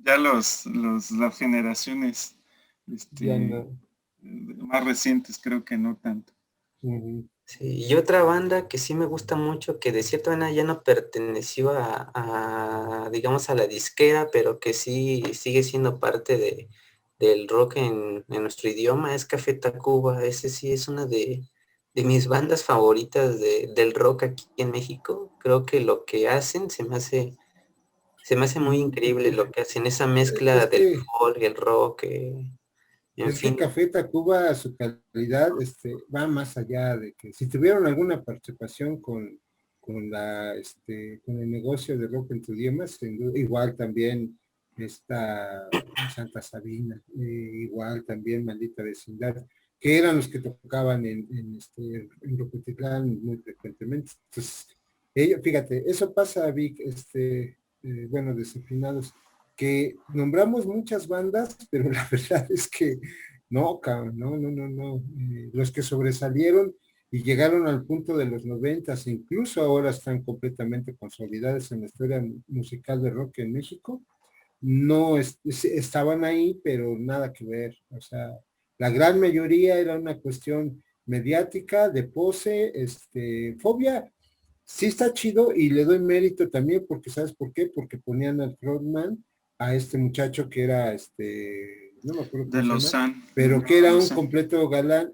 Ya las generaciones Ya no. más recientes creo que no tanto. Sí, y otra banda que sí me gusta mucho, que de cierta manera ya no perteneció digamos, a la disquera, pero que sí sigue siendo parte del rock en nuestro idioma, es Café Tacuba. Ese sí es una de mis bandas favoritas del rock aquí en México. Creo que lo que hacen se me hace muy increíble lo que hacen, esa mezcla del folk, el rock, en Es que fin. Café Tacuba, su calidad, va más allá de que si tuvieron alguna participación con el negocio de rock en tu idioma, igual también está Santa Sabina, igual también Maldita Vecindad, que eran los que tocaban en Rocotitlán muy frecuentemente. Entonces, fíjate, eso pasa, Vic, bueno, Desafinados, que nombramos muchas bandas, pero la verdad es que no, cabrón, no. Los que sobresalieron y llegaron al punto de los 90, incluso ahora están completamente consolidados en la historia musical de rock en México, no estaban ahí, pero nada que ver. O sea, la gran mayoría era una cuestión mediática, de pose, Fobia. Sí está chido y le doy mérito también porque, ¿sabes por qué? Porque ponían al frontman a este muchacho que era, no me acuerdo De cómo se llama, Lausanne. pero que era un completo galán,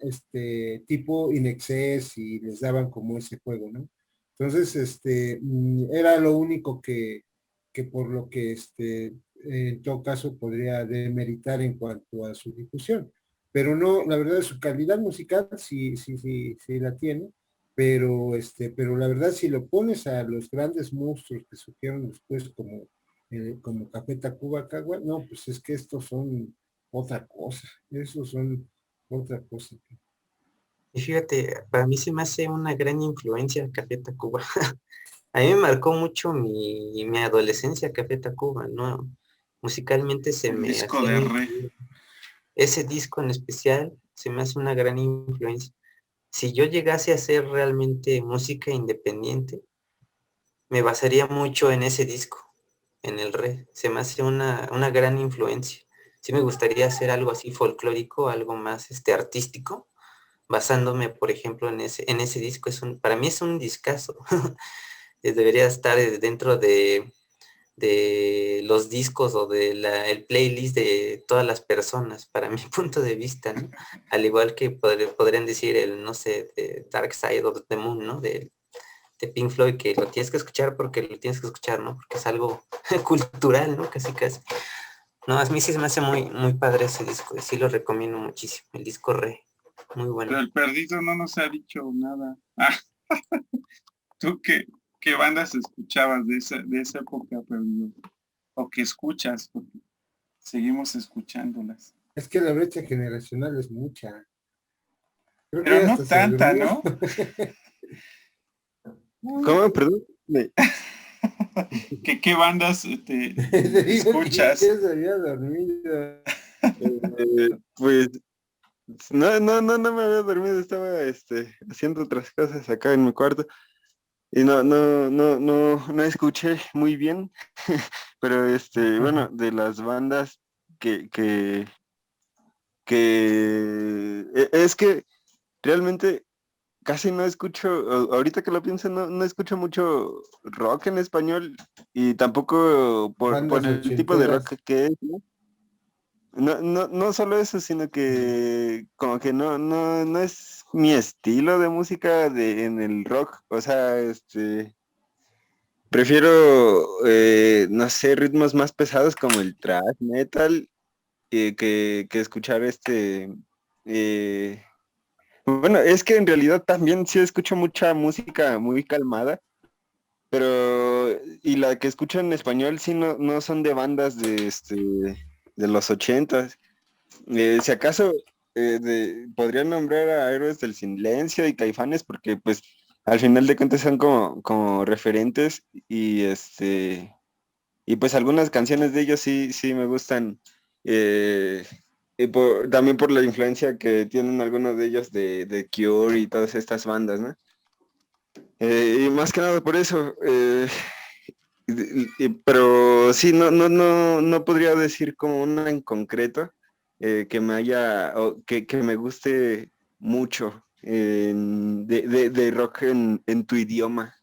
tipo Inexcess, y les daban como ese juego, ¿no? Entonces, era lo único que por lo que, en todo caso podría demeritar en cuanto a su difusión. Pero no, la verdad, su calidad musical sí la tiene, pero la verdad, si lo pones a los grandes monstruos que surgieron después, como Café Tacuba, Cagua, no, pues es que estos son otra cosa, esos son otra cosa. Y fíjate, para mí se me hace una gran influencia Café Tacuba. A mí me marcó mucho mi adolescencia Café Tacuba, ¿no? Musicalmente se El me disco hacía de Re. ese disco en especial se me hace una gran influencia. Si yo llegase a hacer realmente música independiente, me basaría mucho en ese disco, en el Re. Se me hace una gran influencia. sí me gustaría hacer algo así folclórico, algo más artístico, basándome, por ejemplo, en ese disco. Para mí es un discazo. Debería estar dentro de los discos o el playlist de todas las personas, para mi punto de vista, ¿no? Al igual que podrían decir no sé, de Dark Side of the Moon, ¿no? De Pink Floyd, que lo tienes que escuchar porque lo tienes que escuchar, ¿no? Porque es algo cultural, ¿no? Casi casi. No, a mí sí se me hace muy, muy padre ese disco, y sí lo recomiendo muchísimo, el disco Re, muy bueno. Pero el perdido no nos ha dicho nada. ¿Tú qué bandas escuchabas de esa época, perdido? O que escuchas, porque seguimos escuchándolas. Es que la brecha generacional es mucha. Creo que Pero ya no hasta se tanta, durmió. ¿no? ¿Cómo? Perdón. ¿Qué bandas Te digo que ya escuchas? se había dormido. Pues no me había dormido, estaba haciendo otras cosas acá en mi cuarto y no escuché muy bien, pero bueno, de las bandas que es que realmente casi no escucho, ahorita que lo pienso, no escucho mucho rock en español y tampoco Bandas por el tipo de ochenteras. rock que es, ¿no? No solo eso, sino que como que no es mi estilo de música en el rock. O sea, prefiero, no sé, ritmos más pesados como el thrash metal, que escuchar eh, bueno, es que en realidad también sí escucho mucha música muy calmada, pero y la que escucho en español sí no son de bandas de los ochentas. Si acaso podría nombrar a Héroes del Silencio y Caifanes porque pues al final de cuentas son como referentes y pues algunas canciones de ellos sí me gustan, eh, y también por la influencia que tienen algunos de ellos de Cure y todas estas bandas, ¿no? Y más que nada por eso, pero sí, no podría decir como una en concreto, que me haya, o que me guste mucho, de rock en tu idioma.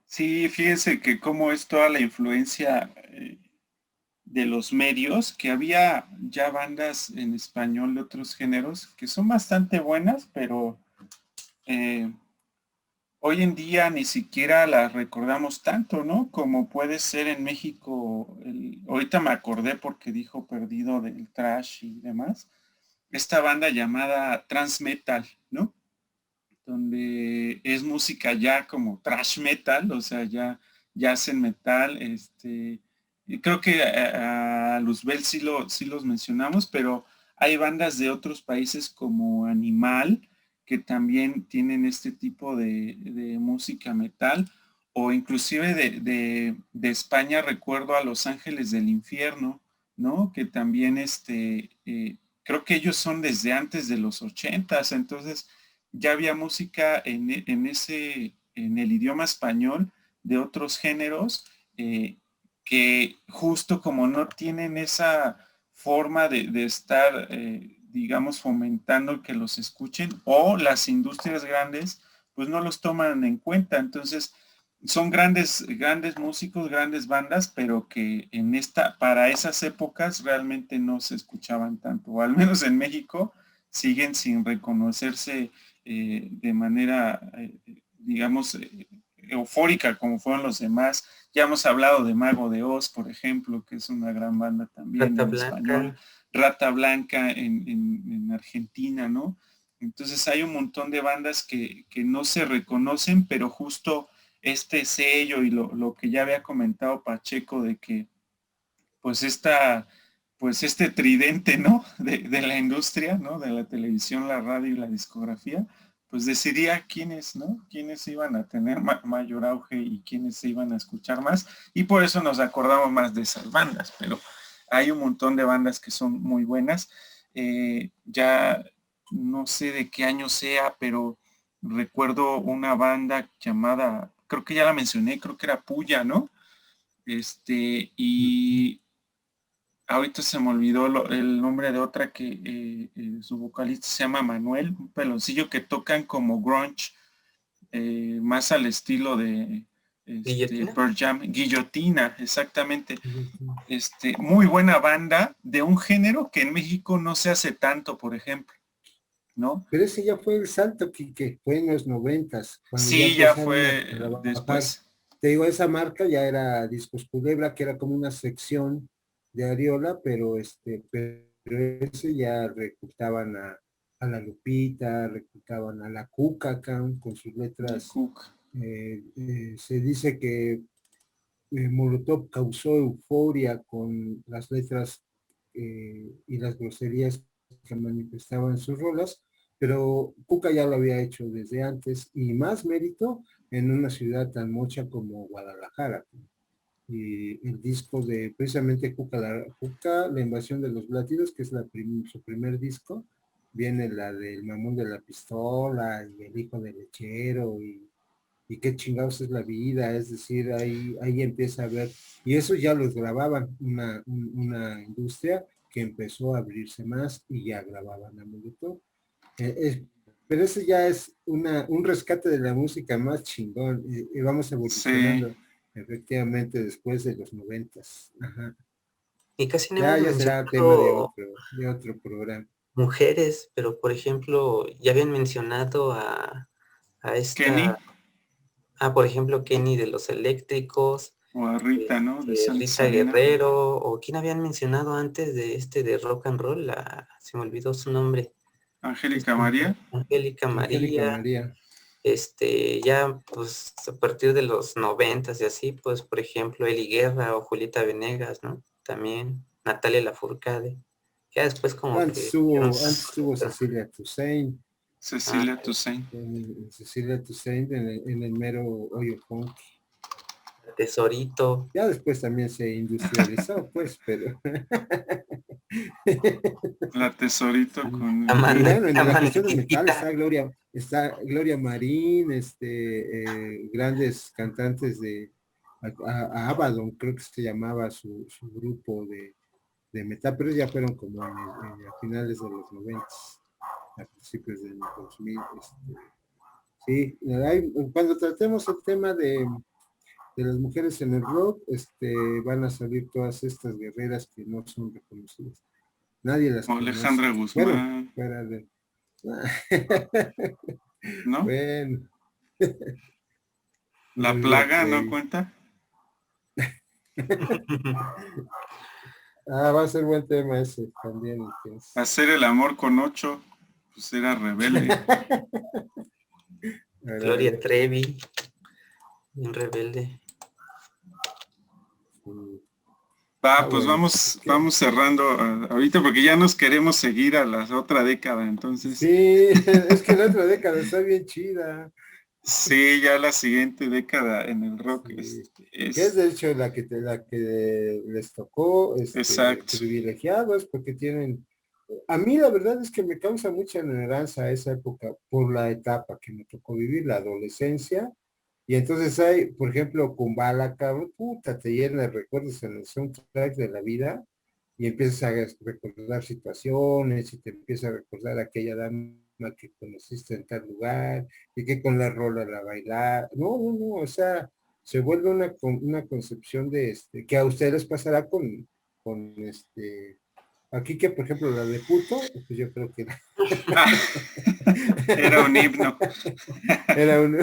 Sí, fíjense que cómo es toda la influencia de los medios, que había ya bandas en español de otros géneros que son bastante buenas, pero eh, hoy en día ni siquiera las recordamos tanto, ¿no? Como puede ser en México. Ahorita me acordé porque dijo Perdido del Trash y demás. Esta banda llamada Transmetal, ¿no? Donde es música ya como trash metal, o sea, ya hacen metal, y creo que a Luzbel sí los mencionamos, pero hay bandas de otros países como Animal, que también tienen este tipo de música metal, o inclusive de España recuerdo a Los Ángeles del Infierno, ¿no? Que también creo que ellos son desde antes de los ochentas, entonces ya había música en el idioma español de otros géneros, que justo como no tienen esa forma de estar, digamos, fomentando que los escuchen, o las industrias grandes, pues no los toman en cuenta. Entonces, son grandes músicos, grandes bandas, pero que para esas épocas realmente no se escuchaban tanto, o al menos en México siguen sin reconocerse de manera, digamos, eufórica como fueron los demás. Ya hemos hablado de Mago de Oz, por ejemplo, que es una gran banda también Rata en español, Blanca. Rata Blanca en Argentina, ¿no? Entonces hay un montón de bandas que no se reconocen, pero justo este sello y lo que ya había comentado Pacheco de que pues pues este tridente, ¿no? De la industria, ¿no? De la televisión, la radio y la discografía, pues decidía quiénes, ¿no? Quiénes iban a tener mayor auge y quiénes se iban a escuchar más. Y por eso nos acordamos más de esas bandas, pero hay un montón de bandas que son muy buenas. Ya no sé de qué año sea, pero recuerdo una banda llamada, creo que ya la mencioné, creo que era Puya, ¿no? Y ahorita se me olvidó el nombre de otra que su vocalista se llama Manuel, un peloncillo que tocan como grunge, más al estilo de ¿Guillotina? Pearl Jam, Guillotina, exactamente. Muy buena banda de un género que en México no se hace tanto, por ejemplo, ¿no? Pero ese ya fue el salto que fue en los 90s, cuando ya Sí, ya empezaron a fue trabajar. después. Te digo, esa marca ya era Discos Culebra, que era como una sección de Ariola, pero ese ya reclutaban a la Lupita, reclutaban a la Cuca acá, con sus El letras. Cook. Se dice que Molotov causó euforia con las letras y las groserías que manifestaban sus rolas, pero Cuca ya lo había hecho desde antes y más mérito en una ciudad tan mocha como Guadalajara. Y el disco de precisamente Cuca, La invasión de los latidos, que es su primer disco, viene la del Mamón de la Pistola y El hijo del lechero y qué chingados es la vida, es decir, ahí empieza a ver, y eso ya los grababan, una industria que empezó a abrirse más y ya grababan a Molotov. Pero eso ya es un rescate de la música más chingón, y vamos Sí. evolucionando efectivamente después de los 90s. Ajá. Y casi no hemos Ya será tema mencionado de otro programa. mujeres, pero por ejemplo, ya habían mencionado a Kenny esta, por ejemplo, Kenny de los Eléctricos, o a Rita, ¿no? De Santa Rita Sabina. Guerrero, o quién habían mencionado antes de de rock and roll, se me olvidó su nombre. Angélica María. Angélica Angélica María, María. ya pues a partir de los 90s y así, pues por ejemplo Eli Guerra o Julieta Venegas, ¿no? También Natalia Lafourcade. Ya después como que... Antes tuvo Cecilia Toussaint. Cecilia Toussaint. Cecilia Toussaint en el mero hoyo funk. Tesorito. Ya después también se industrializó, pues, pero... La Tesorito con... Y bueno, en La la cuestión del metal Manequita. está Gloria Marín, grandes cantantes de a Abaddon, creo que se llamaba su grupo de metal, pero ya fueron como a finales de los 90, a principios del 2000. Sí, cuando tratemos el tema de las mujeres en el rock, van a salir todas estas guerreras que no son reconocidas. Nadie las O conoce. Alejandra Bueno, Guzmán, fuera de... ¿no? Bueno. La Plaga, ¿no cuenta? Va a ser buen tema ese también. Entonces. Hacer el amor con 8, pues era rebelde. Gloria Trevi, bien rebelde. Pues Bueno, vamos cerrando ahorita porque ya nos queremos seguir a la otra década, entonces. Sí, es que la otra década está bien chida. Sí, ya la siguiente década en el rock Sí. es... Que es de hecho la que les tocó Exacto. privilegiados porque tienen... A mí la verdad es que me causa mucha añoranza esa época por la etapa que me tocó vivir, la adolescencia. Y entonces hay, por ejemplo, Kumbala, cabrón, puta, te llena de recuerdos en el soundtrack de la vida y empiezas a recordar situaciones y te empiezas a recordar aquella dama que conociste en tal lugar y que con la rola la bailar. No, no, no, o sea, se vuelve una concepción de que a ustedes les pasará con aquí que por ejemplo la de puto, pues yo creo que era un himno. Era un...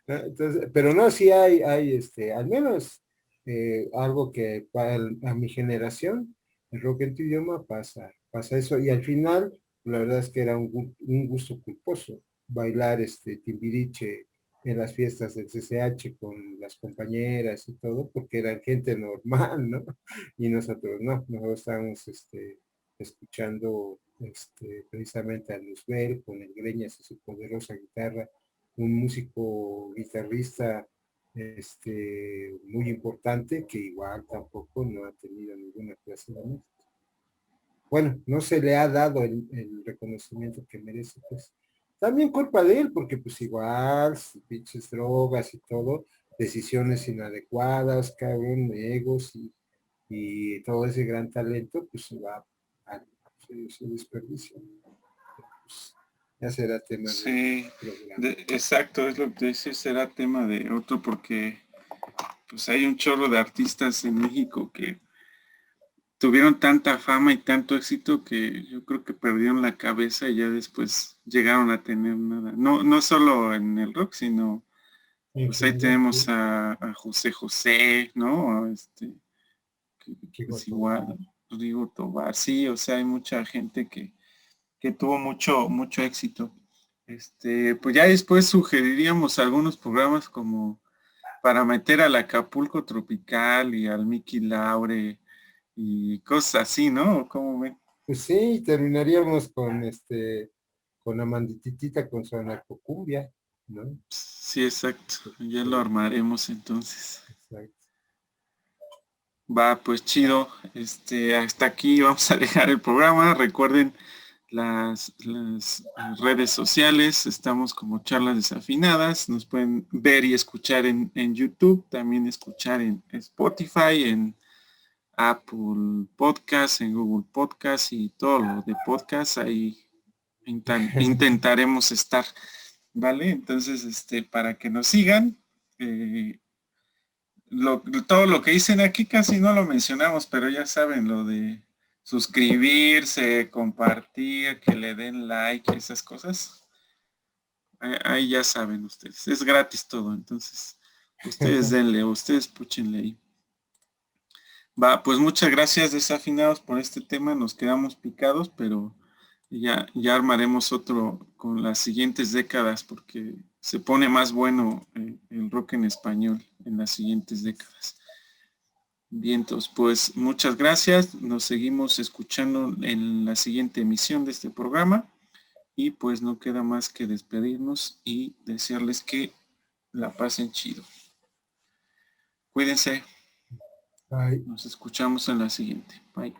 Entonces, pero no, sí hay al menos algo que a mi generación, el rock en tu idioma pasa eso. Y al final, la verdad es que era un gusto culposo bailar Timbiriche en las fiestas del CCH con las compañeras y todo, porque eran gente normal, ¿no? Y nosotros no, nosotros estábamos escuchando precisamente a Luzbel con el Greñas y su poderosa guitarra, un músico guitarrista muy importante que igual tampoco no ha tenido ninguna clase de música. Bueno, no se le ha dado el reconocimiento que merece, pues. También culpa de él, porque pues igual, pinches drogas y todo, decisiones inadecuadas, cabrón, egos y todo ese gran talento pues se desperdicia. Pues, ya será tema Sí, de programa. exacto, es lo que dice, será tema de otro porque pues hay un chorro de artistas en México que tuvieron tanta fama y tanto éxito que yo creo que perdieron la cabeza y ya después llegaron a tener nada. No, no solo en el rock, sino En pues ahí general, tenemos sí, a José José, ¿no? Que Rigo es igual, Tobar. Rigo Tobar, sí, o sea, hay mucha gente que tuvo mucho éxito. Pues ya después sugeriríamos algunos programas como para meter al Acapulco Tropical y al Mickey Laure y cosas así, ¿no? ¿Cómo ven? Pues sí, terminaríamos con Amandititita con su anarcocumbia, ¿no? Sí, exacto. Ya lo armaremos entonces. Exacto. Va, pues chido. Hasta aquí vamos a dejar el programa. Recuerden las redes sociales. Estamos como Charlas Desafinadas. Nos pueden ver y escuchar en YouTube. También escuchar en Spotify, en Apple Podcast, en Google Podcast y todo lo de podcast. Ahí intentaremos estar. ¿Vale? Entonces, para que nos sigan. Todo lo que dicen aquí casi no lo mencionamos, pero ya saben, lo de suscribirse, compartir, que le den like, esas cosas. Ahí ya saben ustedes. Es gratis todo, entonces ustedes denle, ustedes púchenle ahí. Va, pues muchas gracias desafinados por este tema. Nos quedamos picados, pero ya armaremos otro con las siguientes décadas porque se pone más bueno el rock en español en las siguientes décadas. Vientos, pues muchas gracias. Nos seguimos escuchando en la siguiente emisión de este programa y pues no queda más que despedirnos y desearles que la pasen chido. Cuídense. Ay. Nos escuchamos en la siguiente. Bye.